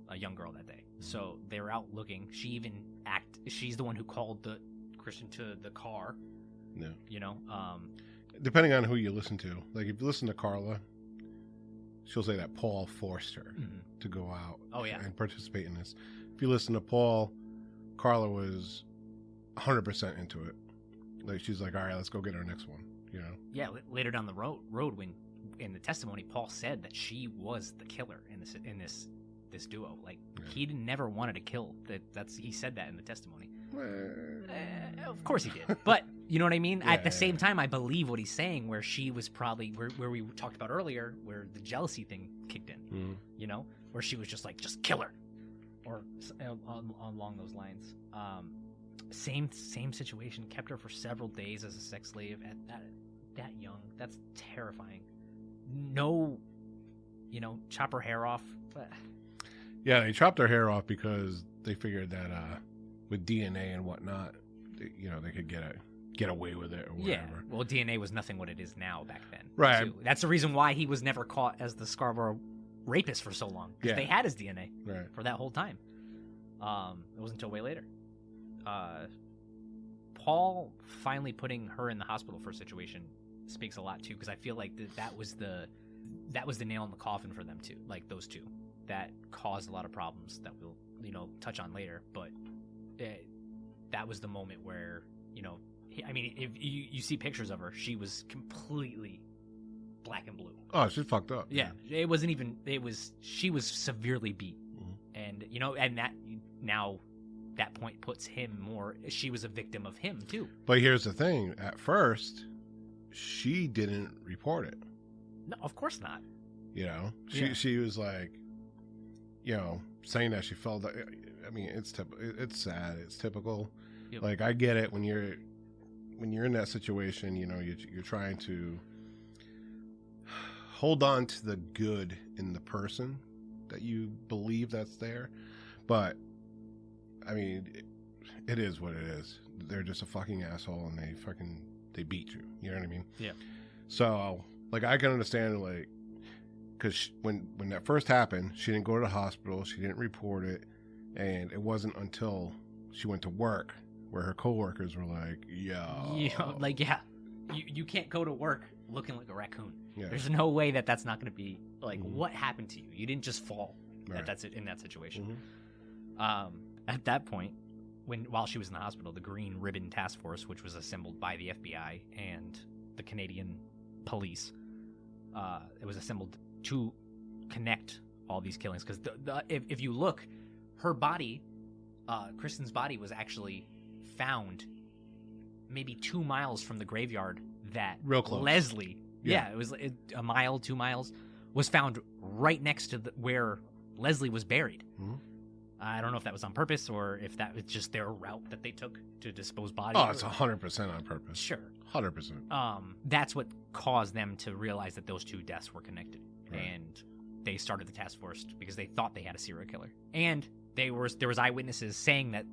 [SPEAKER 8] a young girl that day. So they were out looking. She's the one who called Kristen to the car. Yeah.
[SPEAKER 9] Depending on who you listen to. Like, if you listen to Karla, she'll say that Paul forced her to go out and participate in this. If you listen to Paul, Karla was 100% into it. Like, she's like, all right, let's go get our next one,
[SPEAKER 8] Yeah, later down the road when in the testimony, Paul said that she was the killer in this duo. Like, he never wanted to kill. He said that in the testimony. Of course he did. But, you know what I mean? At the same time, I believe what he's saying, where she was probably, where we talked about earlier, where the jealousy thing kicked in, where she was just like, just kill her. Or along those lines. Same situation. Kept her for several days as a sex slave at that young. That's terrifying. No, chop her hair off.
[SPEAKER 9] Yeah, they chopped her hair off because they figured that with DNA and whatnot, they could get away with it or whatever.
[SPEAKER 8] Yeah, well, DNA was nothing what it is now back then.
[SPEAKER 9] Right.
[SPEAKER 8] Too. That's the reason why he was never caught as the Scarborough rapist for so long. Because they had his DNA for that whole time. It wasn't until way later. Paul finally putting her in the hospital for a situation speaks a lot too, because I feel like that was the nail in the coffin for them too. Like, those two that caused a lot of problems that we'll touch on later. But that was the moment where if you see pictures of her, she was completely black and blue.
[SPEAKER 9] Oh, she's fucked up.
[SPEAKER 8] Yeah, it wasn't even. She was severely beat, and and that point puts him more. She was a victim of him too.
[SPEAKER 9] But here's the thing: at first, she didn't report it.
[SPEAKER 8] No, of course not.
[SPEAKER 9] She was like, saying that she felt. I mean, it's sad. It's typical. Yep. Like, I get it when you're in that situation. You're trying to hold on to the good in the person that you believe that's there, but I mean, it is what it is. They're just a fucking asshole, and they beat you. You know what I mean?
[SPEAKER 8] Yeah.
[SPEAKER 9] So, like, I can understand, like, because when that first happened, she didn't go to the hospital, she didn't report it, and it wasn't until she went to work where her coworkers were like,
[SPEAKER 8] you can't go to work looking like a raccoon.
[SPEAKER 9] Yeah.
[SPEAKER 8] There's no way that's not going to be like, what happened to you? You didn't just fall. Right. That's it in that situation. At that point, while she was in the hospital, the Green Ribbon Task Force, which was assembled by the FBI and the Canadian police, it was assembled to connect all these killings. Because if you look, her body, Kristen's body, was actually found maybe 2 miles from the graveyard that
[SPEAKER 9] real close.
[SPEAKER 8] Leslie, it was a mile, 2 miles, was found right next to where Leslie was buried. I don't know if that was on purpose or if that was just their route that they took to dispose bodies.
[SPEAKER 9] Oh, it's 100% on purpose.
[SPEAKER 8] Sure.
[SPEAKER 9] 100%.
[SPEAKER 8] That's what caused them to realize that those two deaths were connected.
[SPEAKER 9] Right.
[SPEAKER 8] And they started the task force because they thought they had a serial killer. And there was eyewitnesses saying that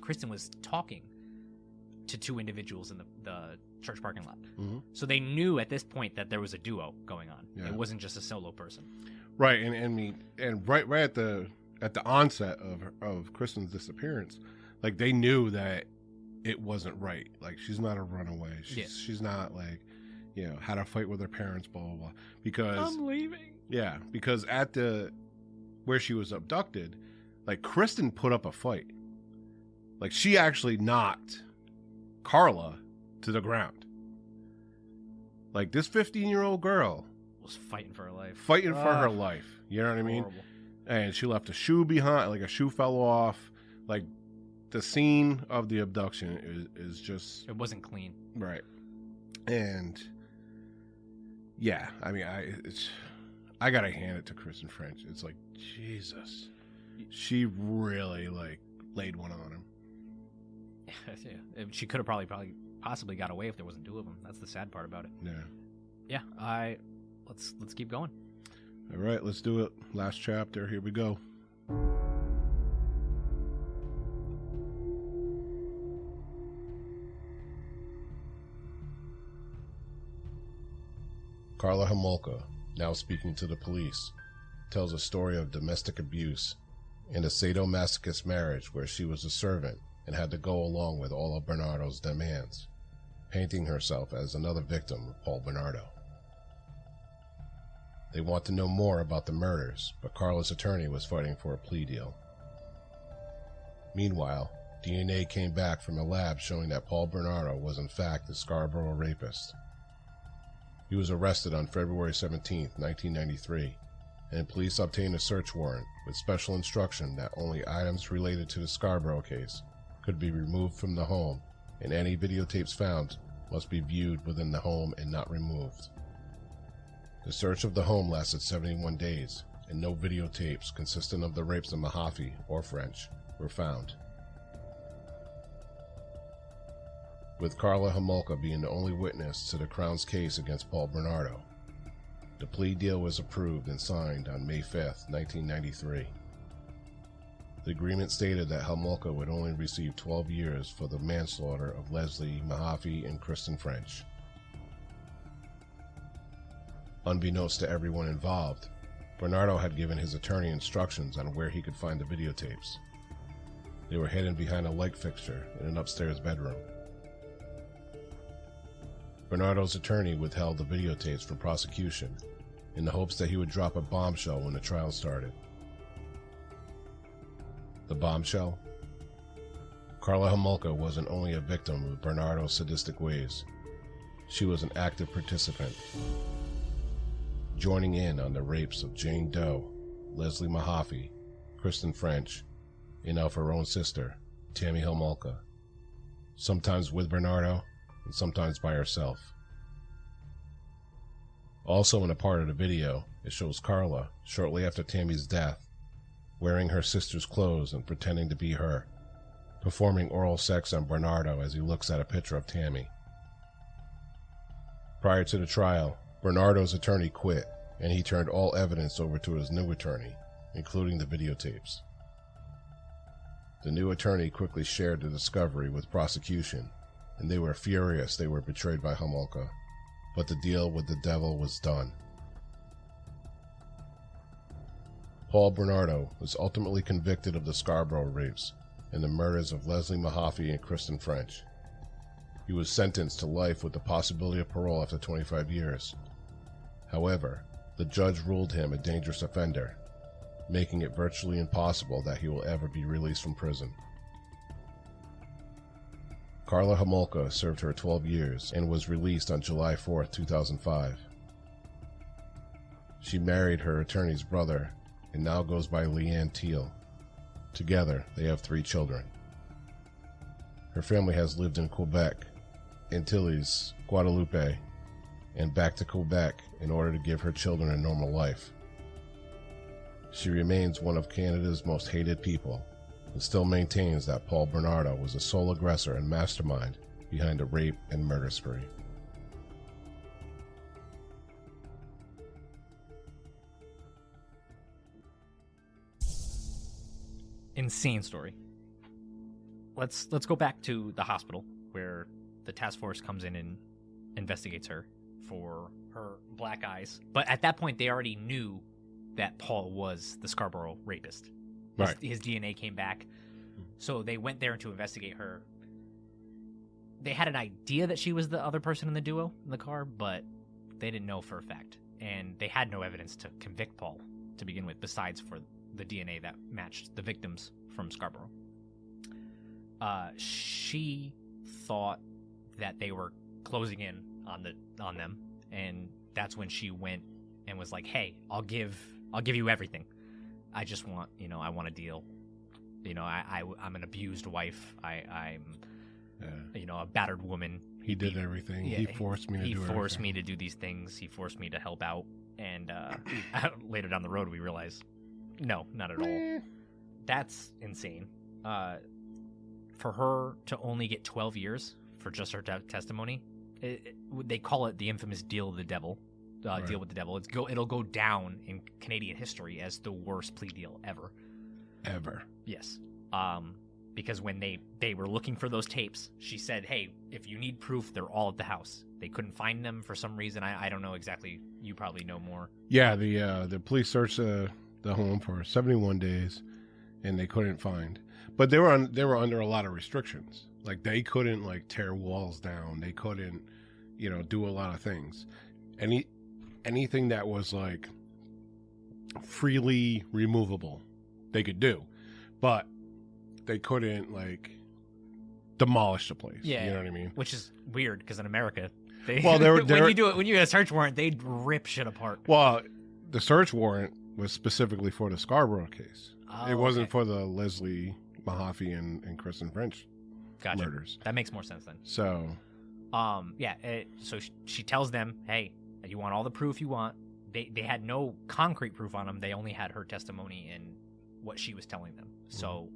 [SPEAKER 8] Kristen was talking to two individuals in the church parking lot. So they knew at this point that there was a duo going on. Yeah. It wasn't just a solo person.
[SPEAKER 9] Right, and right at the onset of Kristen's disappearance, like, they knew that it wasn't right. Like, she's not a runaway. She's not, like, had a fight with her parents, blah, blah, blah. Because
[SPEAKER 8] I'm leaving.
[SPEAKER 9] Yeah, because at where she was abducted, like, Kristen put up a fight. Like, she actually knocked Karla to the ground. Like, this 15-year-old girl
[SPEAKER 8] was fighting for her life.
[SPEAKER 9] For her life. You know what I mean?
[SPEAKER 8] Horrible.
[SPEAKER 9] And she left a shoe behind, like a shoe fell off. Like, the scene of the abduction is just...
[SPEAKER 8] It wasn't clean.
[SPEAKER 9] Right. And, yeah, I mean, I gotta hand it to Kristen French. It's like, Jesus. She really laid one on him.
[SPEAKER 8] She could have probably possibly got away if there wasn't two of them. That's the sad part about it.
[SPEAKER 9] Yeah.
[SPEAKER 8] Let's keep going.
[SPEAKER 9] All right, let's do it. Last chapter. Here we go.
[SPEAKER 1] Karla Homolka, now speaking to the police, tells a story of domestic abuse and a sadomasochist marriage where she was a servant and had to go along with all of Bernardo's demands, painting herself as another victim of Paul Bernardo. They want to know more about the murders, but Karla's attorney was fighting for a plea deal. Meanwhile, DNA came back from a lab showing that Paul Bernardo was in fact the Scarborough rapist. He was arrested on February 17, 1993, and police obtained a search warrant with special instruction that only items related to the Scarborough case could be removed from the home, and any videotapes found must be viewed within the home and not removed. The search of the home lasted 71 days, and no videotapes consistent of the rapes of Mahaffey or French were found. With Karla Homolka being the only witness to the Crown's case against Paul Bernardo, the plea deal was approved and signed on May 5, 1993. The agreement stated that Homolka would only receive 12 years for the manslaughter of Leslie Mahaffey and Kristen French. Unbeknownst to everyone involved, Bernardo had given his attorney instructions on where he could find the videotapes. They were hidden behind a light fixture in an upstairs bedroom. Bernardo's attorney withheld the videotapes from prosecution in the hopes that he would drop a bombshell when the trial started. The bombshell? Karla Homolka wasn't only a victim of Bernardo's sadistic ways. She was an active participant, joining in on the rapes of Jane Doe, Leslie Mahaffey, Kristen French, and of her own sister, Tammy Homolka, sometimes with Bernardo and sometimes by herself. Also in a part of the video, it shows Karla, shortly after Tammy's death, wearing her sister's clothes and pretending to be her, performing oral sex on Bernardo as he looks at a picture of Tammy. Prior to the trial, Bernardo's attorney quit, and he turned all evidence over to his new attorney, including the videotapes. The new attorney quickly shared the discovery with prosecution, and they were furious they were betrayed by Homolka, but the deal with the devil was done. Paul Bernardo was ultimately convicted of the Scarborough rapes and the murders of Leslie Mahaffey and Kristen French. He was sentenced to life with the possibility of parole after 25 years. However, the judge ruled him a dangerous offender, making it virtually impossible that he will ever be released from prison. Karla Homolka served her 12 years and was released on July 4, 2005. She married her attorney's brother and now goes by Leanne Teal. Together, they have 3 children. Her family has lived in Quebec, Antilles, Guadeloupe, and back to Quebec in order to give her children a normal life. She remains one of Canada's most hated people, and still maintains that Paul Bernardo was the sole aggressor and mastermind behind a rape and murder spree.
[SPEAKER 8] Insane story. Let's go back to the hospital where the task force comes in and investigates her for her black eyes. But at that point, they already knew that Paul was the Scarborough rapist.
[SPEAKER 9] Right.
[SPEAKER 8] His DNA came back. So they went there to investigate her. They had an idea that she was the other person in the duo in the car, but they didn't know for a fact. And they had no evidence to convict Paul to begin with, besides for the DNA that matched the victims from Scarborough. She thought that they were closing in on them, and that's when she went and was like, "Hey, I'll give you everything. I just want, I want a deal. I'm an abused wife. I'm a battered woman.
[SPEAKER 9] He did everything. Yeah, he forced me to do everything.
[SPEAKER 8] He forced me to do these things. He forced me to help out." And later down the road, we realized, no, not at all. that's insane. For her to only get 12 years for just her testimony, they call it the infamous deal of the devil.
[SPEAKER 9] Right.
[SPEAKER 8] Deal with the devil. It'll go down in Canadian history as the worst plea deal ever.
[SPEAKER 9] Ever.
[SPEAKER 8] Yes. Because when they were looking for those tapes, she said, "Hey, if you need proof, they're all at the house." They couldn't find them for some reason. I don't know exactly. You probably know more.
[SPEAKER 9] Yeah, the police searched the home for 71 days, and they couldn't find. But they were under a lot of restrictions. Like they couldn't like tear walls down. They couldn't, do a lot of things. Anything that was like freely removable, they could do, but they couldn't like demolish the place.
[SPEAKER 8] Yeah,
[SPEAKER 9] you know what I mean?
[SPEAKER 8] Which is weird because in America, when you get a search warrant, they'd rip shit apart.
[SPEAKER 9] Well, the search warrant was specifically for the Scarborough case. It wasn't for the Leslie Mahaffey and Kristen French murders.
[SPEAKER 8] That makes more sense then.
[SPEAKER 9] So,
[SPEAKER 8] so she tells them, "Hey, you want all the proof you want." They had no concrete proof on them. They only had her testimony and what she was telling them. So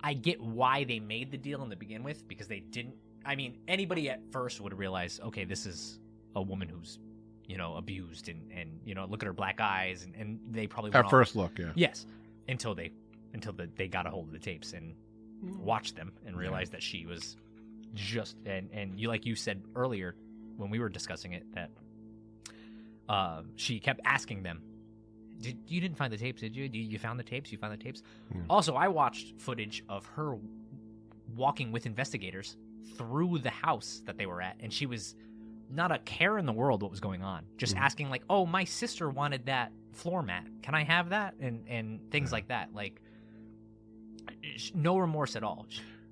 [SPEAKER 8] I get why they made the deal in the begin with, because they didn't. I mean, anybody at first would realize, okay, this is a woman who's, abused and look at her black eyes, and they probably
[SPEAKER 9] at first look, yeah.
[SPEAKER 8] Yes, until they got a hold of the tapes and watched them and realized that she was just and you, like you said earlier when we were discussing it, that she kept asking them, you didn't find the tapes, did you? You found the tapes? You found the tapes? Also, I watched footage of her walking with investigators through the house that they were at, and she was not a care in the world what was going on. Just asking like, "Oh, my sister wanted that floor mat. Can I have that?" And things like that. Like, no remorse at all.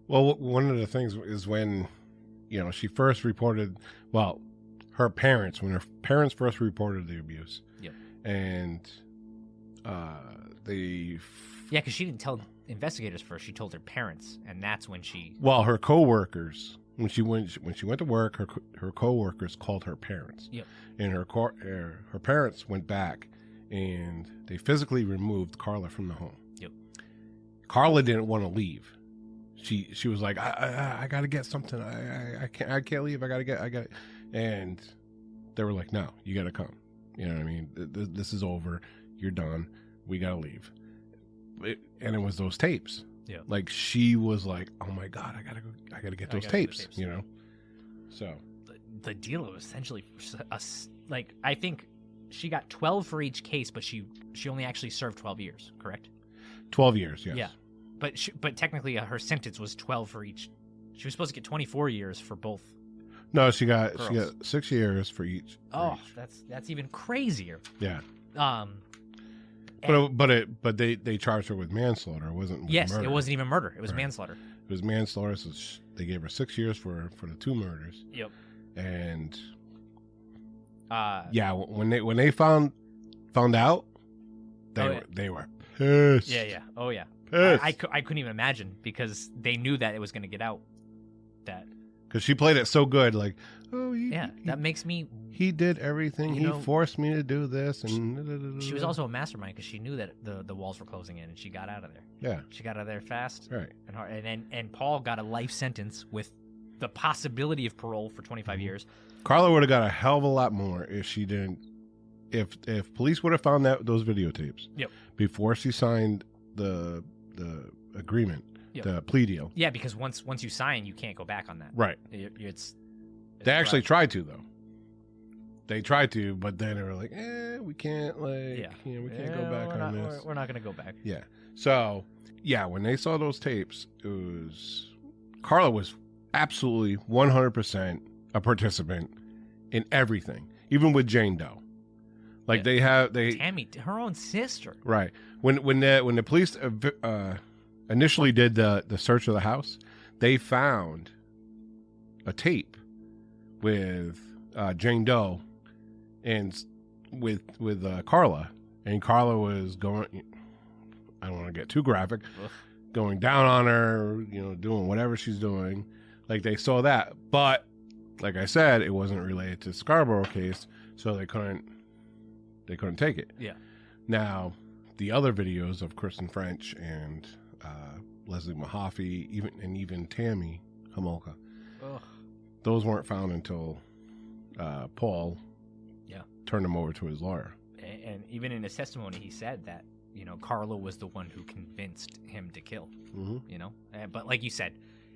[SPEAKER 9] Well, one of the things is when, she first reported, her parents, when her parents first reported the abuse.
[SPEAKER 8] Yep.
[SPEAKER 9] And
[SPEAKER 8] because she didn't tell investigators first. She told her parents, and that's when she.
[SPEAKER 9] Well, her coworkers, when she went to work, her coworkers called her parents.
[SPEAKER 8] Yep.
[SPEAKER 9] And her parents went back, and they physically removed Karla from the home.
[SPEAKER 8] Yep.
[SPEAKER 9] Karla didn't want to leave. She was like, I gotta get something. I can't leave. I got. And they were like, no, you gotta come. You know what I mean? This is over. You're done. We gotta leave. And it was those tapes.
[SPEAKER 8] Yeah.
[SPEAKER 9] Like she was like, oh my God, I gotta get those tapes. So
[SPEAKER 8] the deal was essentially like, I think she got 12 for each case, but she only actually served 12 years, correct?
[SPEAKER 9] 12 years, yes.
[SPEAKER 8] Yeah. But technically her sentence was 12 for each. She was supposed to get 24 years for both.
[SPEAKER 9] No, she got 6 years for each.
[SPEAKER 8] That's even crazier.
[SPEAKER 9] Yeah. But they charged her with manslaughter. It wasn't. Murder.
[SPEAKER 8] It wasn't even murder. It was manslaughter.
[SPEAKER 9] It was manslaughter. So they gave her 6 years for the two murders.
[SPEAKER 8] Yep.
[SPEAKER 9] And when they found out, they were pissed.
[SPEAKER 8] Yeah. Oh yeah.
[SPEAKER 9] Pissed.
[SPEAKER 8] I couldn't even imagine, because they knew that it was going to get out.
[SPEAKER 9] Because she played it so good, like,
[SPEAKER 8] that makes me.
[SPEAKER 9] He did everything. He forced me to do this, and
[SPEAKER 8] she was also a mastermind, because she knew that the walls were closing in, and she got out of there.
[SPEAKER 9] Yeah,
[SPEAKER 8] she got out of there fast,
[SPEAKER 9] right?
[SPEAKER 8] And hard. And Paul got a life sentence with the possibility of parole for 25 years.
[SPEAKER 9] Karla would have got a hell of a lot more if she didn't. If police would have found those videotapes, before she signed the agreement.
[SPEAKER 8] Yep.
[SPEAKER 9] The plea deal.
[SPEAKER 8] Yeah, because once you sign, you can't go back on that.
[SPEAKER 9] Right.
[SPEAKER 8] It's
[SPEAKER 9] they actually tried to, though. They tried to, but then they were like, we can't, we can't go back on this.
[SPEAKER 8] We're not going to go back.
[SPEAKER 9] Yeah. So, when they saw those tapes, Karla was absolutely 100% a participant in everything, even with Jane Doe. Like
[SPEAKER 8] Tammy, her own sister.
[SPEAKER 9] Right. When the police initially did the search of the house, they found a tape with Jane Doe and with Karla, and Karla was going. I don't want to get too graphic. Going down on her, doing whatever she's doing. Like they saw that, but like I said, it wasn't related to the Scarborough case, so they couldn't take it.
[SPEAKER 8] Yeah.
[SPEAKER 9] Now, the other videos of Kristen French and Leslie Mahaffey, even Tammy Homolka, those weren't found until Paul turned them over to his lawyer.
[SPEAKER 8] And even in his testimony, he said that, Karla was the one who convinced him to kill, But like you said,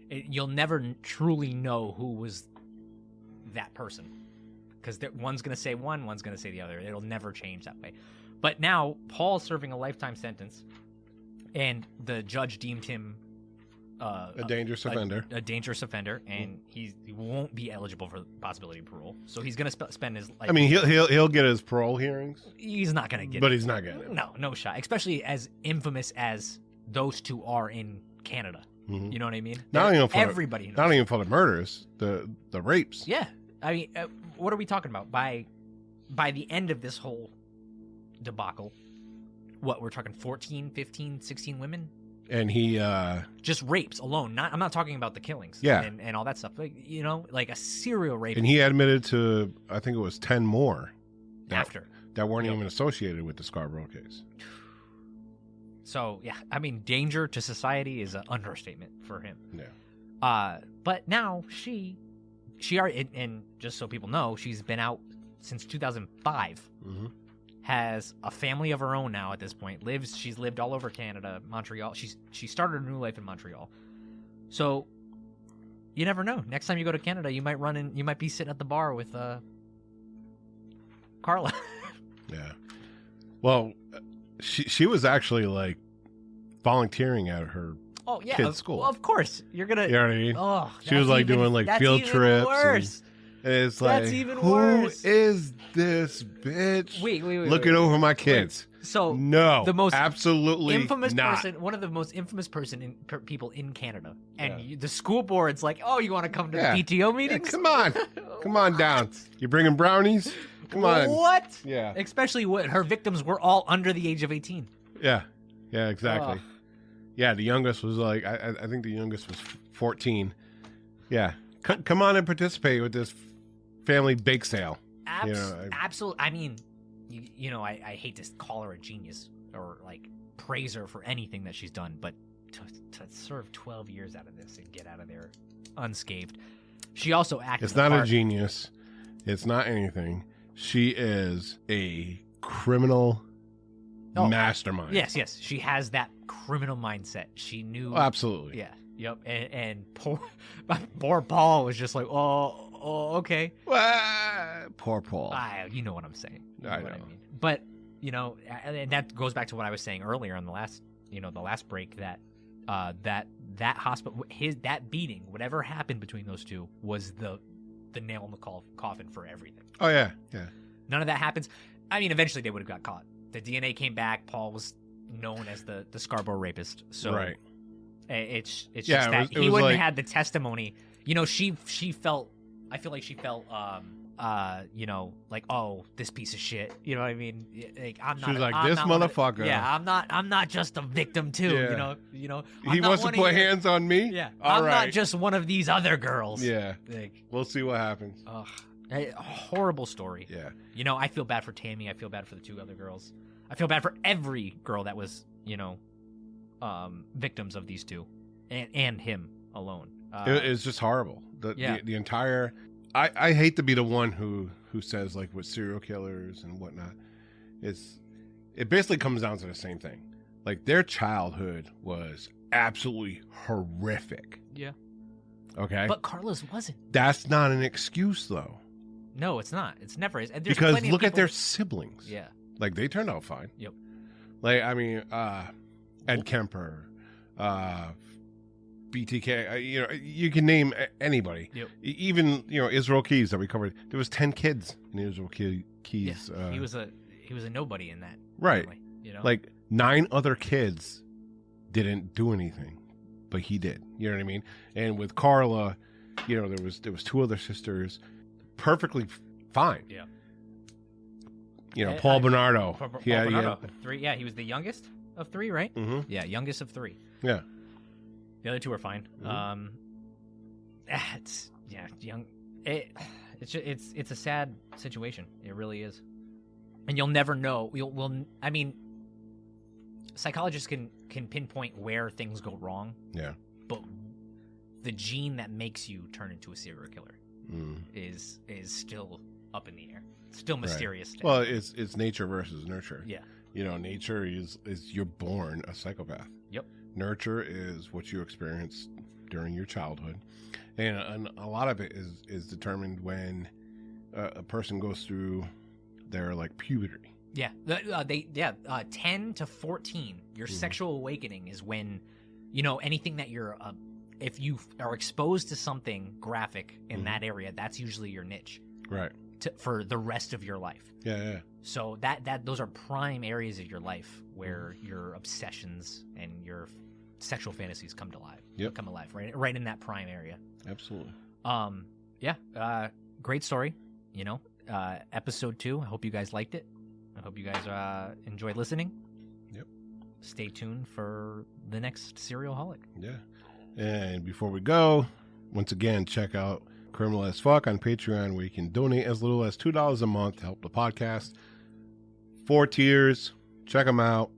[SPEAKER 8] you'll never truly know who was that person, because one's going to say one, one's going to say the other. It'll never change that way. But now Paul's serving a lifetime sentence, and the judge deemed him
[SPEAKER 9] a dangerous offender.
[SPEAKER 8] A dangerous offender, and he won't be eligible for the possibility of parole. So he's going to spend his life.
[SPEAKER 9] I mean, he'll get his parole hearings.
[SPEAKER 8] He's not going to get
[SPEAKER 9] but
[SPEAKER 8] it.
[SPEAKER 9] He's not getting it.
[SPEAKER 8] No shot. Especially as infamous as those two are in Canada.
[SPEAKER 9] Mm-hmm.
[SPEAKER 8] You know what I mean?
[SPEAKER 9] Not even for
[SPEAKER 8] everybody knows.
[SPEAKER 9] Not even for the murders, the rapes.
[SPEAKER 8] Yeah. I mean, what are we talking about? By the end of this whole debacle, what, we're talking 14, 15, 16 women?
[SPEAKER 9] And he
[SPEAKER 8] just rapes alone. I'm not talking about the killings.
[SPEAKER 9] Yeah.
[SPEAKER 8] And all that stuff. Like a serial rape.
[SPEAKER 9] And he admitted to, I think it was 10 more that weren't even associated with the Scarborough case.
[SPEAKER 8] So, yeah, I mean, danger to society is an understatement for him.
[SPEAKER 9] Yeah.
[SPEAKER 8] But now she already, and just so people know, she's been out since 2005.
[SPEAKER 9] Mm-hmm.
[SPEAKER 8] Has a family of her own now at this point. She's lived all over Canada, Montreal. She started a new life in Montreal. So you never know. Next time you go to Canada, you might be sitting at the bar with Karla.
[SPEAKER 9] Yeah. Well, she was actually like volunteering at her kid's school.
[SPEAKER 8] Well, of course. You're gonna,
[SPEAKER 9] you know what I mean?
[SPEAKER 8] Oh,
[SPEAKER 9] she was like doing like field trips.
[SPEAKER 8] Worse.
[SPEAKER 9] And it's like,
[SPEAKER 8] that's even
[SPEAKER 9] who
[SPEAKER 8] worse.
[SPEAKER 9] is this bitch?
[SPEAKER 8] Wait.
[SPEAKER 9] Looking over my kids.
[SPEAKER 8] Wait. So
[SPEAKER 9] no,
[SPEAKER 8] the most
[SPEAKER 9] absolutely
[SPEAKER 8] infamous
[SPEAKER 9] not.
[SPEAKER 8] person, one of the most infamous people in Canada, and the school board's like, oh, you want to come to the PTO meetings?
[SPEAKER 9] Yeah, come on down. You bringing brownies? Come on.
[SPEAKER 8] What?
[SPEAKER 9] Yeah.
[SPEAKER 8] Especially what her victims were all under the age of 18.
[SPEAKER 9] Yeah, exactly. Yeah, the youngest was like, I think the youngest was 14. Yeah, come on and participate with this family bake sale.
[SPEAKER 8] Absolutely. I mean, I hate to call her a genius or like praise her for anything that she's done, but to serve 12 years out of this and get out of there unscathed. She also acted.
[SPEAKER 9] It's not a genius. It's not anything. She is a criminal mastermind.
[SPEAKER 8] Yes. She has that criminal mindset. She knew.
[SPEAKER 9] Oh, absolutely.
[SPEAKER 8] Yeah. Yep. And poor Paul was just like, oh, okay.
[SPEAKER 9] Poor Paul.
[SPEAKER 8] You know what I'm saying.
[SPEAKER 9] I know.
[SPEAKER 8] What I mean. But, and that goes back to what I was saying earlier on the last break, that that hospital, that beating, whatever happened between those two was the nail in the coffin for everything.
[SPEAKER 9] Oh, yeah.
[SPEAKER 8] None of that happens. I mean, eventually they would have got caught. The DNA came back. Paul was known as the Scarborough rapist. So
[SPEAKER 9] right.
[SPEAKER 8] It's just that he wouldn't have had the testimony. She felt. I feel like she felt. Like, oh, this piece of shit. You know what I mean? Like, I'm not.
[SPEAKER 9] She's like,
[SPEAKER 8] I'm
[SPEAKER 9] this
[SPEAKER 8] not
[SPEAKER 9] motherfucker.
[SPEAKER 8] I'm not just a victim too.
[SPEAKER 9] Yeah.
[SPEAKER 8] He
[SPEAKER 9] wants to put hands on me.
[SPEAKER 8] Yeah.
[SPEAKER 9] All
[SPEAKER 8] I'm
[SPEAKER 9] right.
[SPEAKER 8] not just one of these other girls.
[SPEAKER 9] Yeah.
[SPEAKER 8] Like,
[SPEAKER 9] we'll see what happens.
[SPEAKER 8] Ugh. A horrible story.
[SPEAKER 9] Yeah.
[SPEAKER 8] I feel bad for Tammy. I feel bad for the two other girls. I feel bad for every girl that was, victims of these two, and him alone.
[SPEAKER 9] It's just horrible. The entire. I hate to be the one who says, like, with serial killers and whatnot, it basically comes down to the same thing. Like, their childhood was absolutely horrific.
[SPEAKER 8] Yeah.
[SPEAKER 9] Okay.
[SPEAKER 8] But Karla's wasn't.
[SPEAKER 9] That's not an excuse, though.
[SPEAKER 8] No, it's not. It's never is.
[SPEAKER 9] Because look at their siblings.
[SPEAKER 8] Yeah.
[SPEAKER 9] Like, they turned out fine.
[SPEAKER 8] Yep.
[SPEAKER 9] Like, I mean, Ed Kemper, BTK, you can name anybody.
[SPEAKER 8] Yep.
[SPEAKER 9] Even, Israel Keys that we covered. There was 10 kids in Israel Keys.
[SPEAKER 8] Yeah. He was a nobody in that.
[SPEAKER 9] Right.
[SPEAKER 8] Family,
[SPEAKER 9] Like, 9 other kids didn't do anything, but he did. You know what I mean? And with Karla, there was 2 other sisters, perfectly fine.
[SPEAKER 8] Yeah.
[SPEAKER 9] Paul Bernardo.
[SPEAKER 8] Paul Bernardo. 3. Yeah, he was the youngest of 3, right?
[SPEAKER 9] Mm-hmm.
[SPEAKER 8] Yeah, youngest of 3.
[SPEAKER 9] Yeah.
[SPEAKER 8] The other 2 are fine.
[SPEAKER 9] Mm-hmm.
[SPEAKER 8] It's young. It's a sad situation. It really is, and you'll never know. psychologists can pinpoint where things go wrong.
[SPEAKER 9] Yeah.
[SPEAKER 8] But the gene that makes you turn into a serial killer is still up in the air. Still mysterious.
[SPEAKER 9] Right. Well, it's nature versus nurture.
[SPEAKER 8] Yeah.
[SPEAKER 9] Nature is you're born a psychopath.
[SPEAKER 8] Yep.
[SPEAKER 9] Nurture is what you experience during your childhood, and a lot of it is determined when a person goes through their like puberty.
[SPEAKER 8] Yeah. 10 to 14, your sexual awakening is when, anything that you're, if you are exposed to something graphic in that area, that's usually your niche.
[SPEAKER 9] Right.
[SPEAKER 8] For the rest of your life.
[SPEAKER 9] Yeah.
[SPEAKER 8] So those are prime areas of your life where your obsessions and your sexual fantasies come alive, right in that prime area.
[SPEAKER 9] Absolutely.
[SPEAKER 8] Great story. Episode 2. I hope you guys liked it. I hope you guys enjoyed listening.
[SPEAKER 9] Yep.
[SPEAKER 8] Stay tuned for the next Serial Holic.
[SPEAKER 9] Yeah. And before we go, once again, check out Criminal as Fuck on Patreon, where you can donate as little as $2 a month to help the podcast. 4 tiers. Check them out.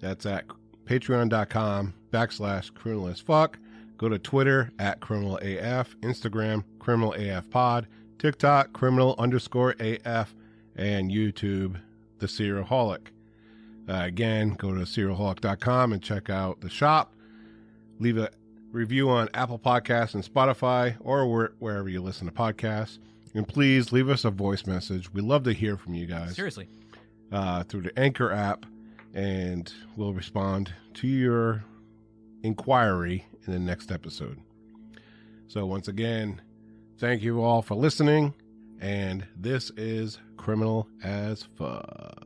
[SPEAKER 9] That's at patreon.com/Criminal as Fuck. Go to Twitter at Criminal AF, Instagram Criminal AF Pod, TikTok Criminal_AF, and YouTube The Serial Holic. Again, go to serialholic.com and check out the shop. Leave a review on Apple Podcasts and Spotify, or wherever you listen to podcasts. And please leave us a voice message. We love to hear from you guys.
[SPEAKER 8] Seriously.
[SPEAKER 9] Through the Anchor app, and we'll respond to your inquiry in the next episode. So once again, thank you all for listening, and this is Criminal as Fuck.